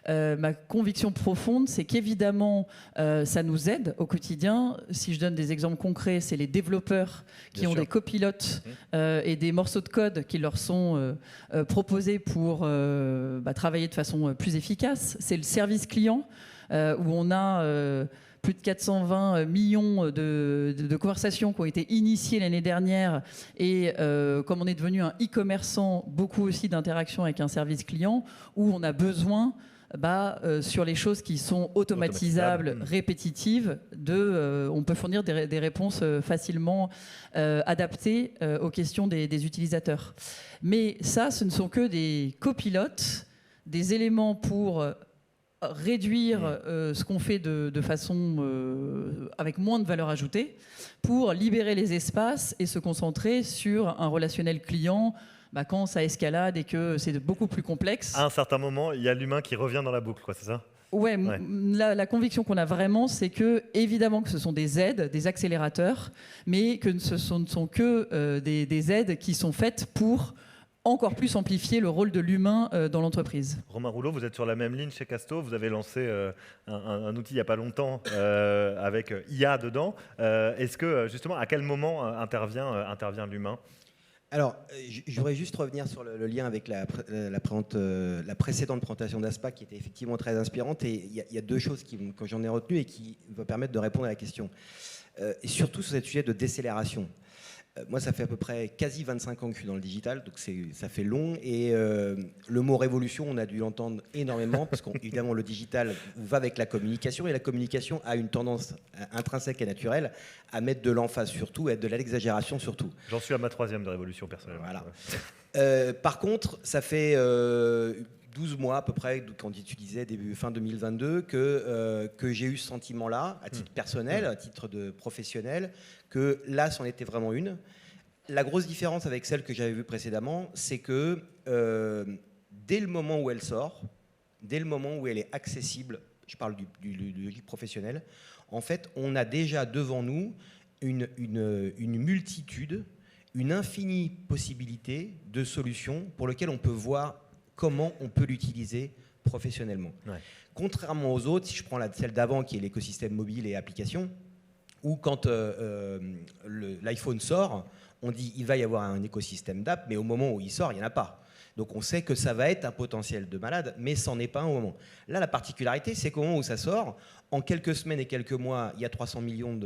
Ma conviction profonde, c'est qu'évidemment, ça nous aide au quotidien. Si je donne des exemples concrets, c'est les développeurs qui ont des copilotes et des morceaux de code qui leur sont proposés pour travailler de façon plus efficace. C'est le service client où on a plus de 420 millions de conversations qui ont été initiées l'année dernière. Et comme on est devenu un e-commerçant, beaucoup aussi d'interactions avec un service client où on a besoin, sur les choses qui sont automatisables, répétitives, on peut fournir des réponses facilement adaptées aux questions des utilisateurs. Mais ça, ce ne sont que des copilotes, des éléments pour réduire ce qu'on fait de façon avec moins de valeur ajoutée pour libérer les espaces et se concentrer sur un relationnel client quand ça escalade et que c'est beaucoup plus complexe. À un certain moment, il y a l'humain qui revient dans la boucle, quoi, c'est ça ? Ouais. La conviction qu'on a vraiment, c'est que évidemment que ce sont des aides, des accélérateurs, mais que ce ne sont que des aides qui sont faites pour encore plus amplifier le rôle de l'humain dans l'entreprise. Romain Rouleau, vous êtes sur la même ligne chez Casto. Vous avez lancé un outil il n'y a pas longtemps avec IA dedans. Est-ce que, justement, à quel moment intervient l'humain ? Alors, je voudrais juste revenir sur le lien avec la précédente présentation d'Aspa qui était effectivement très inspirante. Et il y a deux choses que j'en ai retenues et qui vont permettre de répondre à la question. Et surtout sur ce sujet de décélération. Moi, ça fait à peu près quasi 25 ans que je suis dans le digital, donc ça fait long. Et le mot révolution, on a dû l'entendre énormément, parce qu'évidemment, le digital va avec la communication, et la communication a une tendance intrinsèque et naturelle à mettre de l'emphase surtout, et de l'exagération surtout. J'en suis à ma 3e de révolution personnelle. Voilà. Par contre, ça fait 12 mois à peu près, quand tu disais fin 2022, que j'ai eu ce sentiment-là, à titre personnel, à titre de professionnel, que là, c'en était vraiment une. La grosse différence avec celle que j'avais vue précédemment, c'est que dès le moment où elle sort, dès le moment où elle est accessible, je parle du guide professionnel, en fait, on a déjà devant nous une multitude, une infinie possibilité de solutions pour lesquelles on peut voir comment on peut l'utiliser professionnellement. Ouais. Contrairement aux autres, si je prends celle d'avant qui est l'écosystème mobile et applications, où quand l'iPhone sort, on dit il va y avoir un écosystème d'app, mais au moment où il sort, il n'y en a pas. Donc on sait que ça va être un potentiel de malade, mais ça n'en est pas un au moment. Là, la particularité, c'est qu'au moment où ça sort, en quelques semaines et quelques mois, il y a 300 millions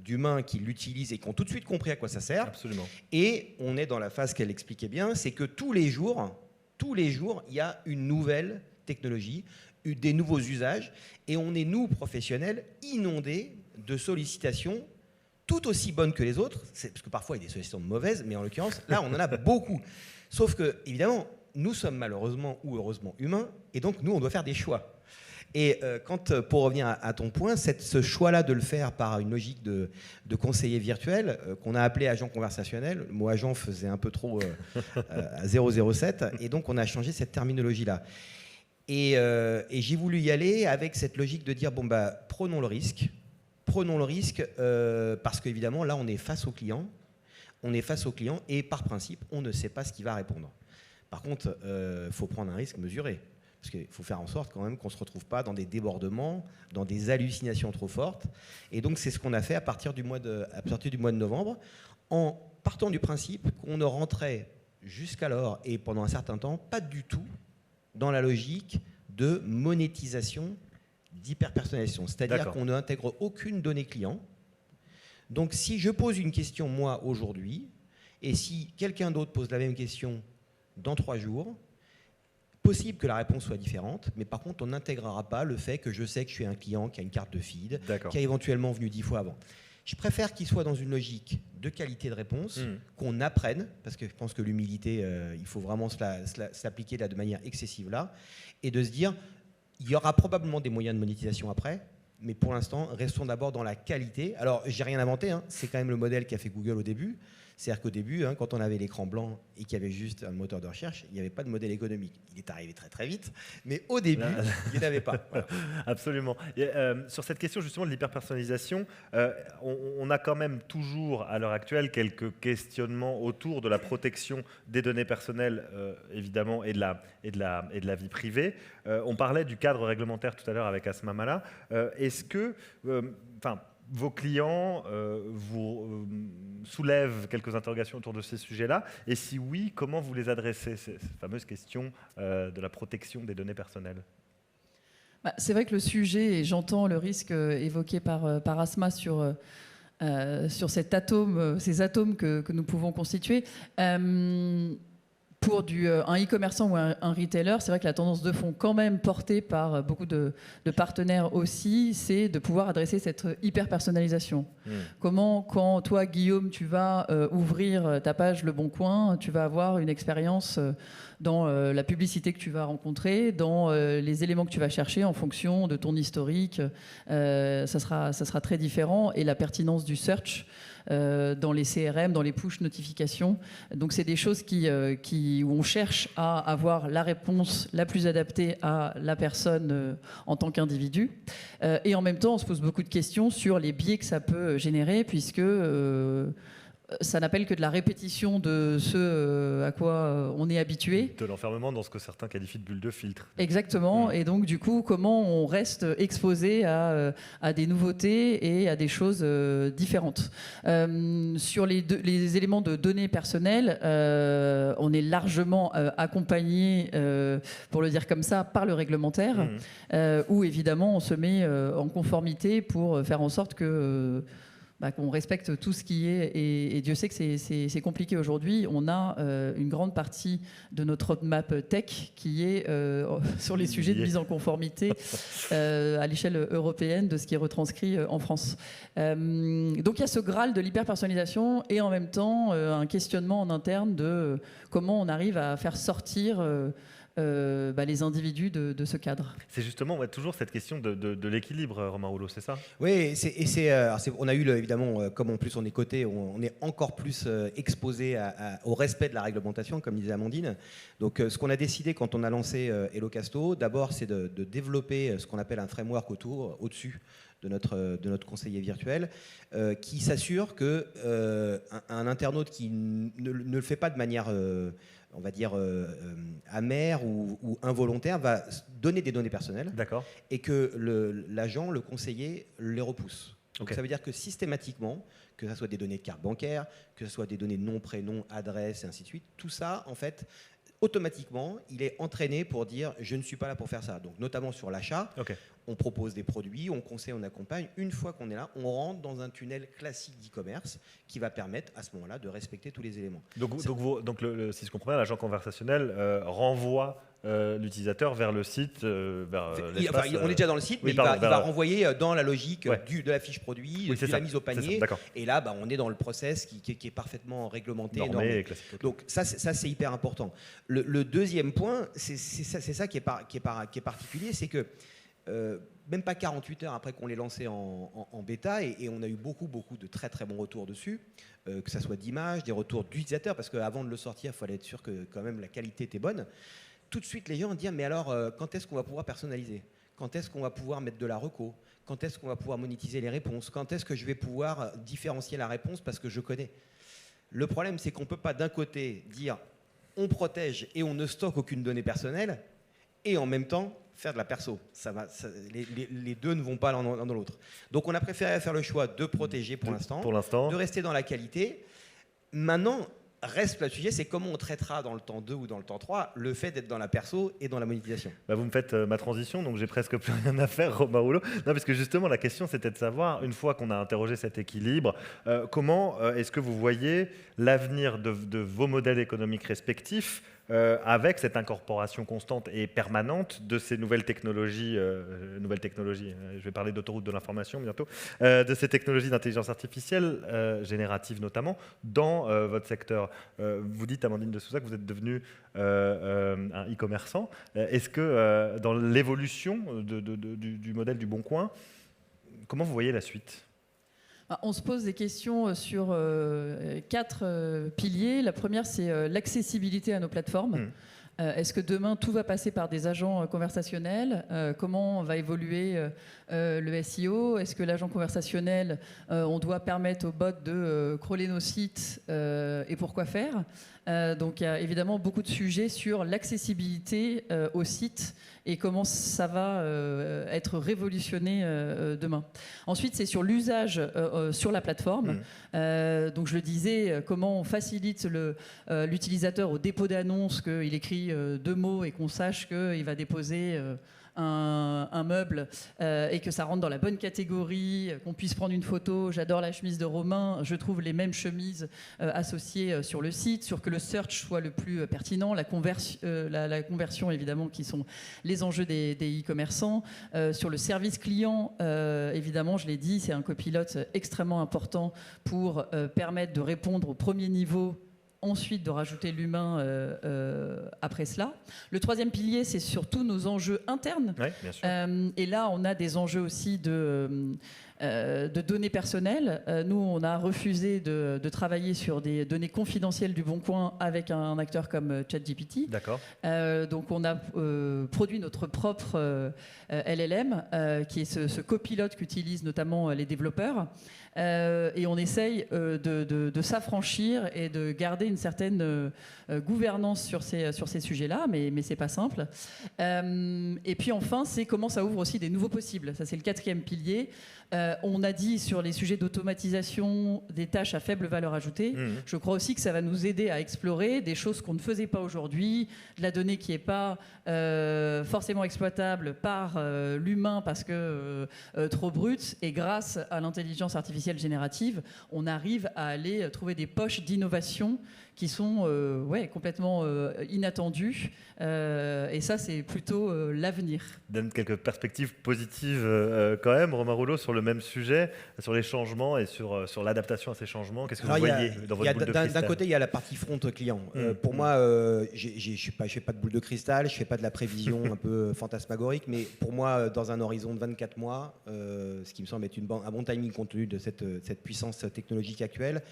d'humains qui l'utilisent et qui ont tout de suite compris à quoi ça sert. Absolument. Et on est dans la phase qu'elle expliquait bien, c'est que tous les jours, il y a une nouvelle technologie, des nouveaux usages, et on est, nous, professionnels, inondés de sollicitations tout aussi bonnes que les autres, parce que parfois il y a des sollicitations mauvaises, mais en l'occurrence, là, on en a beaucoup. Sauf que, évidemment, nous sommes malheureusement ou heureusement humains, et donc nous, on doit faire des choix. Et pour revenir à ton point, ce choix-là de le faire par une logique de conseiller virtuel, qu'on a appelé agent conversationnel, le mot agent faisait un peu trop à 007, et donc on a changé cette terminologie-là. Et j'ai voulu y aller avec cette logique de dire, prenons le risque, parce qu'évidemment, là, on est face au client, et par principe, on ne sait pas ce qu'il va répondre. Par contre, faut prendre un risque mesuré. Parce qu'il faut faire en sorte quand même qu'on ne se retrouve pas dans des débordements, dans des hallucinations trop fortes. Et donc c'est ce qu'on a fait à partir du mois de novembre, en partant du principe qu'on ne rentrait jusqu'alors et pendant un certain temps pas du tout dans la logique de monétisation d'hyperpersonnalisation. C'est-à-dire qu'on n'intègre aucune donnée client. Donc si je pose une question moi aujourd'hui, et si quelqu'un d'autre pose la même question dans 3 jours, possible que la réponse soit différente, mais par contre, on n'intégrera pas le fait que je sais que je suis un client qui a une carte de feed, qui a éventuellement venu 10 fois avant. Je préfère qu'il soit dans une logique de qualité de réponse, qu'on apprenne, parce que je pense que l'humilité, il faut vraiment s'appliquer de manière excessive là, et de se dire, il y aura probablement des moyens de monétisation après, mais pour l'instant, restons d'abord dans la qualité. Alors, j'ai rien inventé, c'est quand même le modèle qu'a fait Google au début. C'est-à-dire qu'au début, quand on avait l'écran blanc et qu'il y avait juste un moteur de recherche, il n'y avait pas de modèle économique. Il est arrivé très très vite, mais au début, il n'y en avait pas. Voilà. Absolument. Et, sur cette question justement de l'hyperpersonnalisation, on a quand même toujours à l'heure actuelle quelques questionnements autour de la protection des données personnelles, évidemment, et de la vie privée. On parlait du cadre réglementaire tout à l'heure avec Asma Mala. Est-ce que vos clients vous soulèvent quelques interrogations autour de ces sujets-là? Et si oui, comment vous les adressez, ces fameuses questions de la protection des données personnelles? C'est vrai que le sujet, et j'entends le risque évoqué par Asma sur cet atome, ces atomes que nous pouvons constituer. Pour un e-commerçant ou un retailer, c'est vrai que la tendance de fond, quand même portée par beaucoup de partenaires aussi, c'est de pouvoir adresser cette hyper-personnalisation. Comment, quand toi, Guillaume, tu vas ouvrir ta page Le Bon Coin, tu vas avoir une expérience dans la publicité que tu vas rencontrer, dans les éléments que tu vas chercher en fonction de ton historique. Ça sera très différent. Et la pertinence du search dans les CRM, dans les push notifications. Donc c'est des choses où on cherche à avoir la réponse la plus adaptée à la personne en tant qu'individu. Et en même temps, on se pose beaucoup de questions sur les biais que ça peut générer, puisque ça n'appelle que de la répétition de ce à quoi on est habitué. De l'enfermement dans ce que certains qualifient de bulle de filtre. Exactement. Et donc, du coup, comment on reste exposé à des nouveautés et à des choses différentes. Sur les éléments de données personnelles, on est largement accompagné, pour le dire comme ça, par le réglementaire, où évidemment on se met en conformité pour faire en sorte qu'on respecte tout ce qui est, et Dieu sait que c'est compliqué aujourd'hui. On a une grande partie de notre roadmap tech qui est sur les sujets de mise en conformité à l'échelle européenne de ce qui est retranscrit en France. Donc il y a ce Graal de l'hyper-personnalisation et en même temps un questionnement en interne de comment on arrive à faire sortir les individus de ce cadre. C'est justement toujours cette question de l'équilibre, Romain Rouleau, c'est ça? Oui, on a eu évidemment, comme en plus on est coté, on est encore plus exposé au respect de la réglementation, comme disait Amandine. Donc ce qu'on a décidé quand on a lancé Hellocasto, d'abord c'est de développer ce qu'on appelle un framework au-dessus de notre conseiller virtuel, qui s'assure qu'un internaute qui ne le fait pas de manière on va dire amère ou involontaire, va donner des données personnelles. D'accord. Et que l'agent, le conseiller, les repousse. Donc Okay. ça veut dire que systématiquement, que ce soit des données de carte bancaire, que ce soit des données de nom, prénom, adresse, et ainsi de suite, tout ça, en fait, automatiquement, il est entraîné pour dire « je ne suis pas là pour faire ça ». Donc notamment sur l'achat, Okay. on propose des produits, on conseille, on accompagne. Une fois qu'on est là, on rentre dans un tunnel classique d'e-commerce qui va permettre à ce moment-là de respecter tous les éléments. Donc si je comprends bien, l'agent conversationnel renvoie l'utilisateur vers le site, vers l'espace. On est déjà dans le site, mais il va renvoyer dans la logique de la fiche produit, de la mise au panier. Et là, on est dans le process qui est parfaitement réglementé. Normé. Donc ça, c'est hyper important. Le deuxième point, c'est ça qui est particulier, c'est que même pas 48 heures après qu'on l'ait lancé en bêta, et on a eu beaucoup de très très bons retours dessus, que ce soit d'images, des retours d'utilisateurs, parce qu'avant de le sortir, il fallait être sûr que quand même la qualité était bonne. Tout de suite, les gens disent « mais alors, quand est-ce qu'on va pouvoir personnaliser ? Quand est-ce qu'on va pouvoir mettre de la reco ? Quand est-ce qu'on va pouvoir monétiser les réponses ? Quand est-ce que je vais pouvoir différencier la réponse parce que je connais ?» Le problème, c'est qu'on ne peut pas d'un côté dire « on protège et on ne stocke aucune donnée personnelle » et en même temps faire de la perso. Les deux ne vont pas l'un dans l'autre. Donc on a préféré faire le choix de protéger pour l'instant, de rester dans la qualité. Maintenant, reste le sujet, c'est comment on traitera dans le temps 2 ou dans le temps 3 le fait d'être dans la perso et dans la monétisation. Vous me faites ma transition, donc j'ai presque plus rien à faire, Romain Rouleau. Non, parce que justement, la question, c'était de savoir, une fois qu'on a interrogé cet équilibre, comment est-ce que vous voyez l'avenir de vos modèles économiques respectifs avec cette incorporation constante et permanente de ces nouvelles technologies, je vais parler d'autoroute de l'information bientôt, de ces technologies d'intelligence artificielle, générative notamment, dans votre secteur. Vous dites, Amandine de Souza, que vous êtes devenu un e-commerçant. Est-ce que dans l'évolution du modèle du Bon Coin, comment vous voyez la suite ? On se pose des questions sur 4 piliers. La première, c'est l'accessibilité à nos plateformes. Est-ce que demain, tout va passer par des agents conversationnels? Comment va évoluer le SEO? Est-ce que l'agent conversationnel, on doit permettre aux bots de crawler nos sites et pourquoi faire? Donc il y a évidemment beaucoup de sujets sur l'accessibilité au site et comment ça va être révolutionné demain. Ensuite, c'est sur l'usage sur la plateforme. Donc je le disais, comment on facilite l'utilisateur au dépôt d'annonce, qu'il écrit 2 mots et qu'on sache qu'il va déposer un meuble et que ça rentre dans la bonne catégorie, qu'on puisse prendre une photo. J'adore la chemise de Romain, je trouve les mêmes chemises associées sur le site, sur que le search soit le plus pertinent, la conversion évidemment qui sont les enjeux des e-commerçants, sur le service client évidemment, je l'ai dit, c'est un copilote extrêmement important pour permettre de répondre au premier niveau, ensuite de rajouter l'humain après cela. Le 3e pilier, c'est surtout nos enjeux internes. Oui, bien sûr. Et là, on a des enjeux aussi de données personnelles. Nous, on a refusé de travailler sur des données confidentielles du Boncoin avec un acteur comme ChatGPT. D'accord. Donc, on a produit notre propre LLM, qui est ce copilote qu'utilisent notamment les développeurs. Et on essaye de s'affranchir et de garder une certaine gouvernance sur ces sujets-là, mais c'est pas simple. Et puis enfin, c'est comment ça ouvre aussi des nouveaux possibles. Ça, c'est le 4e pilier. On a dit sur les sujets d'automatisation des tâches à faible valeur ajoutée. Je crois aussi que ça va nous aider à explorer des choses qu'on ne faisait pas aujourd'hui, de la donnée qui n'est pas forcément exploitable par l'humain parce que trop brute. Et grâce à l'intelligence artificielle générative, on arrive à aller trouver des poches d'innovation qui sont complètement inattendues. Et ça, c'est plutôt l'avenir. Donne quelques perspectives positives quand même, Romain Rouleau, sur le même sujet, sur les changements et sur l'adaptation à ces changements. Qu'est-ce que vous voyez dans votre boule de cristal? D'un côté, il y a la partie front client. Pour moi, je ne fais pas de boule de cristal, je ne fais pas de la prévision un peu fantasmagorique, mais pour moi, dans un horizon de 24 mois, ce qui me semble être un bon timing compte tenu de cette puissance technologique actuelle,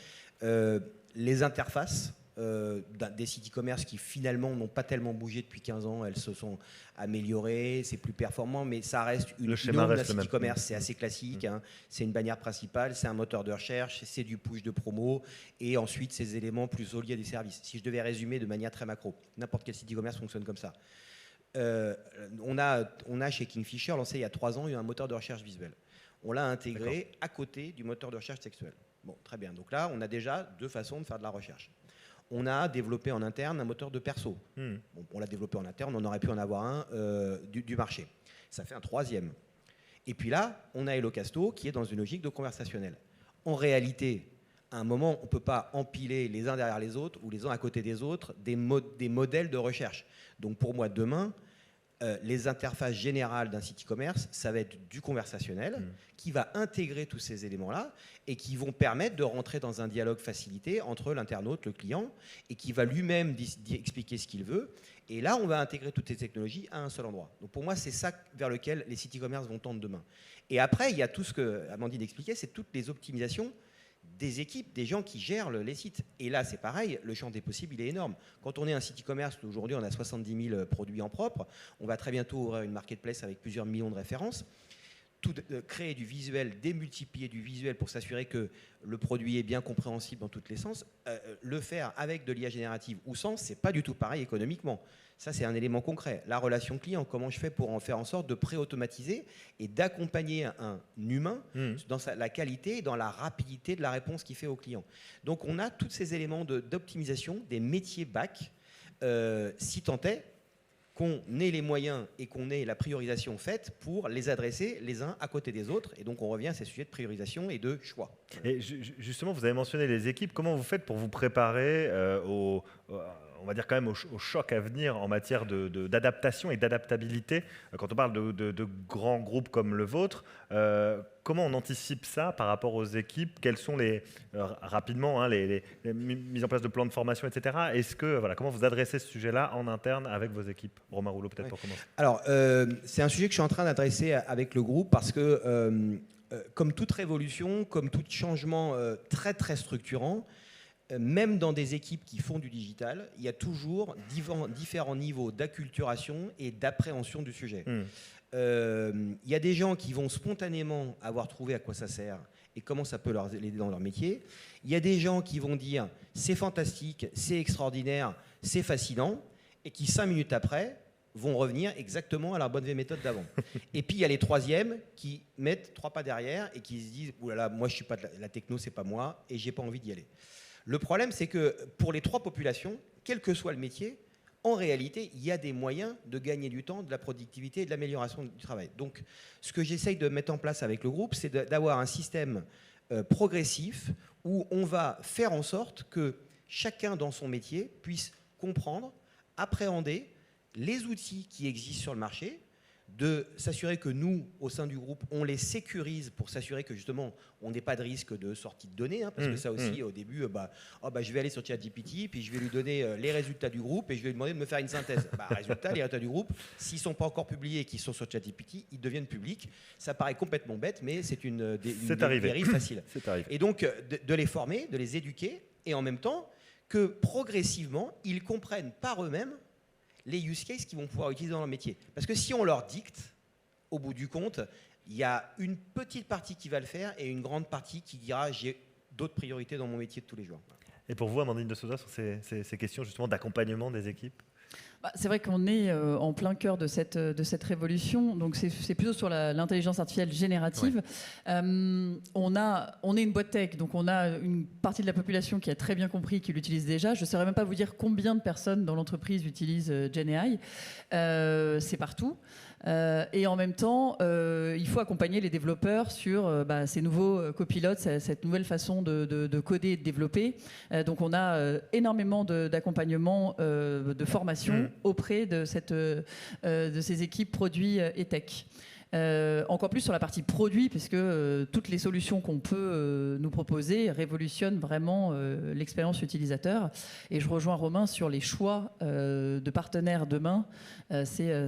les interfaces des sites e-commerce qui finalement n'ont pas tellement bougé depuis 15 ans, elles se sont améliorées, c'est plus performant, mais ça reste une norme d'un site e-commerce, c'est assez classique, hein. C'est une bannière principale, c'est un moteur de recherche, c'est du push de promo, et ensuite ces éléments plus liés à des services. Si je devais résumer de manière très macro, n'importe quel site e-commerce fonctionne comme ça. On a chez Kingfisher lancé il y a 3 ans un moteur de recherche visuel. On l'a intégré à côté du moteur de recherche textuel. Bon, très bien. Donc là, on a déjà 2 façons de faire de la recherche. On a développé en interne un moteur de perso. Bon, on l'a développé en interne, on aurait pu en avoir un du marché. Ça fait un 3e. Et puis là, on a Hellocasto qui est dans une logique de conversationnel. En réalité, à un moment, on ne peut pas empiler les uns derrière les autres ou les uns à côté des autres des modèles de recherche. Donc pour moi, demain, les interfaces générales d'un site e-commerce, ça va être du conversationnel qui va intégrer tous ces éléments-là et qui vont permettre de rentrer dans un dialogue facilité entre l'internaute, le client, et qui va lui-même expliquer ce qu'il veut. Et là, on va intégrer toutes ces technologies à un seul endroit. Donc pour moi, c'est ça vers lequel les sites e-commerce vont tendre demain. Et après, il y a tout ce que Amandine expliquait, c'est toutes les optimisations des équipes, des gens qui gèrent les sites. Et là, c'est pareil, le champ des possibles, il est énorme. Quand on est un site e-commerce, aujourd'hui, on a 70 000 produits en propre. On va très bientôt ouvrir une marketplace avec plusieurs millions de références. Créer du visuel, démultiplier du visuel pour s'assurer que le produit est bien compréhensible dans tous les sens, le faire avec de l'IA générative ou sans, c'est pas du tout pareil économiquement. Ça, c'est un élément concret. La relation client, comment je fais pour en faire en sorte de pré-automatiser et d'accompagner un humain dans la qualité et dans la rapidité de la réponse qu'il fait au client. Donc, on a tous ces éléments d'optimisation des métiers back, si tant est qu'on ait les moyens et qu'on ait la priorisation faite pour les adresser les uns à côté des autres. Et donc, on revient à ces sujets de priorisation et de choix. Et justement, vous avez mentionné les équipes. Comment vous faites pour vous préparer on va dire quand même au choc à venir en matière d'adaptation et d'adaptabilité? Quand on parle de grands groupes comme le vôtre, comment on anticipe ça par rapport aux équipes? Quelles sont rapidement les mises en place de plans de formation, etc. Comment vous adressez ce sujet-là en interne avec vos équipes? Romain Rouleau, peut-être pour commencer. Alors, c'est un sujet que je suis en train d'adresser avec le groupe parce que comme toute révolution, comme tout changement très très structurant, même dans des équipes qui font du digital, il y a toujours différents niveaux d'acculturation et d'appréhension du sujet. Il y a des gens qui vont spontanément avoir trouvé à quoi ça sert et comment ça peut leur aider dans leur métier. Il y a des gens qui vont dire c'est fantastique, c'est extraordinaire, c'est fascinant, et qui 5 minutes après vont revenir exactement à leur bonne vieille méthode d'avant. Et puis il y a les troisièmes qui mettent 3 pas derrière et qui se disent oulala, moi je suis pas la techno, c'est pas moi et j'ai pas envie d'y aller. Le problème, c'est que pour les 3 populations, quel que soit le métier, en réalité, il y a des moyens de gagner du temps, de la productivité et de l'amélioration du travail. Donc, ce que j'essaye de mettre en place avec le groupe, c'est d'avoir un système progressif où on va faire en sorte que chacun dans son métier puisse comprendre, appréhender les outils qui existent sur le marché, de s'assurer que nous, au sein du groupe, on les sécurise pour s'assurer que justement, on n'ait pas de risque de sortie de données, hein, parce que ça aussi, au début, je vais aller sur ChatGPT, puis je vais lui donner les résultats du groupe et je vais lui demander de me faire une synthèse. Les résultats du groupe, s'ils ne sont pas encore publiés et qu'ils sont sur ChatGPT, ils deviennent publics. Ça paraît complètement bête, mais c'est une dérive facile. Et donc, de les former, de les éduquer, et en même temps, que progressivement, ils comprennent par eux-mêmes les use cases qu'ils vont pouvoir utiliser dans leur métier. Parce que si on leur dicte, au bout du compte, il y a une petite partie qui va le faire et une grande partie qui dira j'ai d'autres priorités dans mon métier de tous les jours. Et pour vous, Amandine de Souza, sur ces questions justement d'accompagnement des équipes? C'est vrai qu'on est en plein cœur de cette révolution, donc c'est plutôt sur l'intelligence artificielle générative. Ouais. On est une boîte tech, donc on a une partie de la population qui a très bien compris, qui l'utilise déjà. Je ne saurais même pas vous dire combien de personnes dans l'entreprise utilisent GenAI. C'est partout. Et en même temps, il faut accompagner les développeurs sur ces nouveaux copilotes, cette nouvelle façon de coder et de développer. Donc on a énormément d'accompagnement, de formation auprès de ces équipes produits et tech. Encore plus sur la partie produit, puisque toutes les solutions qu'on peut nous proposer révolutionnent vraiment l'expérience utilisateur. Et je rejoins Romain sur les choix de partenaires demain. C'est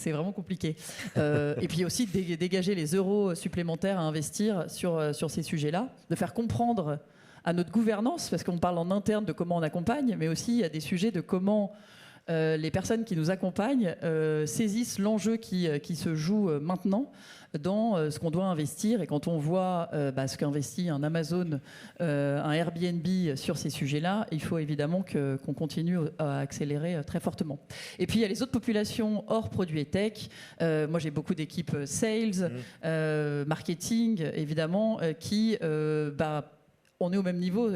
vraiment compliqué. Et puis aussi dégager les euros supplémentaires à investir sur ces sujets-là, de faire comprendre à notre gouvernance, parce qu'on parle en interne de comment on accompagne, mais aussi il y a des sujets de comment les personnes qui nous accompagnent saisissent l'enjeu qui se joue maintenant dans ce qu'on doit investir. Et quand on voit ce qu'investit un Amazon, un Airbnb sur ces sujets-là, il faut évidemment qu'on continue à accélérer très fortement. Et puis il y a les autres populations hors produits et tech. Moi j'ai beaucoup d'équipes sales, marketing évidemment, qui on est au même niveau,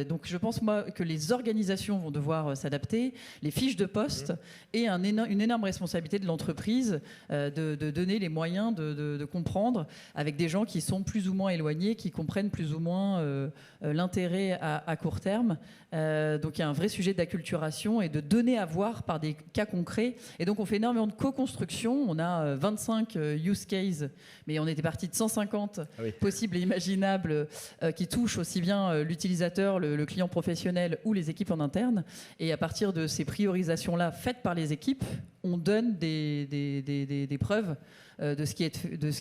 donc je pense moi que les organisations vont devoir s'adapter, les fiches de poste et une énorme responsabilité de l'entreprise de donner les moyens de comprendre avec des gens qui sont plus ou moins éloignés, qui comprennent plus ou moins l'intérêt à court terme. Donc il y a un vrai sujet d'acculturation et de donner à voir par des cas concrets. Et donc on fait énormément de co-construction. On a 25 use cases, mais on était parti de 150 possibles et imaginables qui touchent aussi bien l'utilisateur, le client professionnel ou les équipes en interne. Et à partir de ces priorisations-là faites par les équipes, on donne des preuves de ce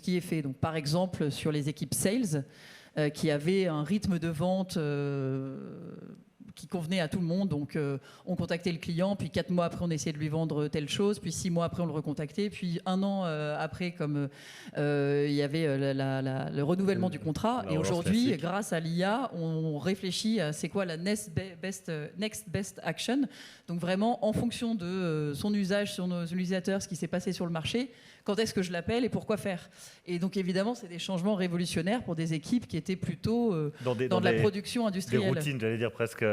qui est fait. Donc, par exemple, sur les équipes sales, qui avaient un rythme de vente qui convenait à tout le monde. Donc, on contactait le client, puis 4 mois après, on essayait de lui vendre telle chose, puis 6 mois après, on le recontactait, puis 1 an après, comme il y avait le renouvellement du contrat. Et aujourd'hui, grâce à l'IA, on réfléchit à c'est quoi la next best action. Donc, vraiment, en fonction de son usage sur nos utilisateurs, ce qui s'est passé sur le marché, quand est-ce que je l'appelle et pourquoi faire. Et donc, évidemment, c'est des changements révolutionnaires pour des équipes qui étaient plutôt dans de la production industrielle. Des routines, j'allais dire, presque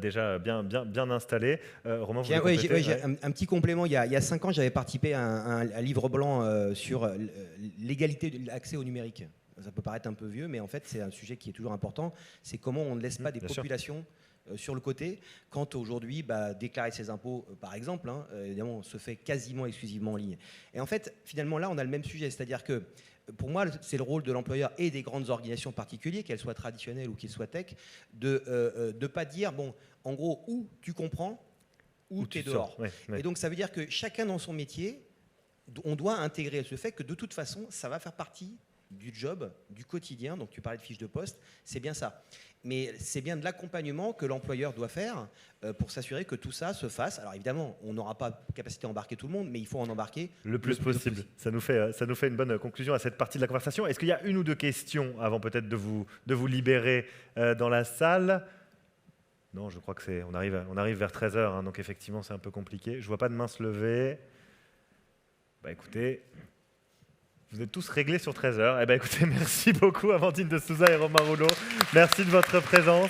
déjà bien installées. Romain, j'ai un petit complément. Il y a 5 ans, j'avais participé à un livre blanc sur l'égalité de l'accès au numérique. Ça peut paraître un peu vieux, mais en fait, c'est un sujet qui est toujours important. C'est comment on ne laisse pas des populations sur le côté, quand aujourd'hui, déclarer ses impôts, par exemple, évidemment, se fait quasiment exclusivement en ligne. Et en fait, finalement, là, on a le même sujet, c'est-à-dire que pour moi, c'est le rôle de l'employeur et des grandes organisations particulières, qu'elles soient traditionnelles ou qu'elles soient tech, de ne pas dire, bon, en gros, ou tu comprends, ou tu es dehors. Et donc, ça veut dire que chacun dans son métier, on doit intégrer ce fait que de toute façon, ça va faire partie du job, du quotidien. Donc tu parlais de fiche de poste, c'est bien ça. Mais c'est bien de l'accompagnement que l'employeur doit faire pour s'assurer que tout ça se fasse. Alors évidemment, on n'aura pas capacité à embarquer tout le monde, mais il faut en embarquer le plus possible. Ça nous fait une bonne conclusion à cette partie de la conversation. Est-ce qu'il y a une ou deux questions avant peut-être de vous libérer dans la salle? Non, je crois que on arrive vers 13h, hein, donc effectivement c'est un peu compliqué. Je ne vois pas de main se lever. Bah écoutez, vous êtes tous réglés sur 13h. Eh ben écoutez, merci beaucoup Amandine de Souza et Romain Rouleau. Merci de votre présence.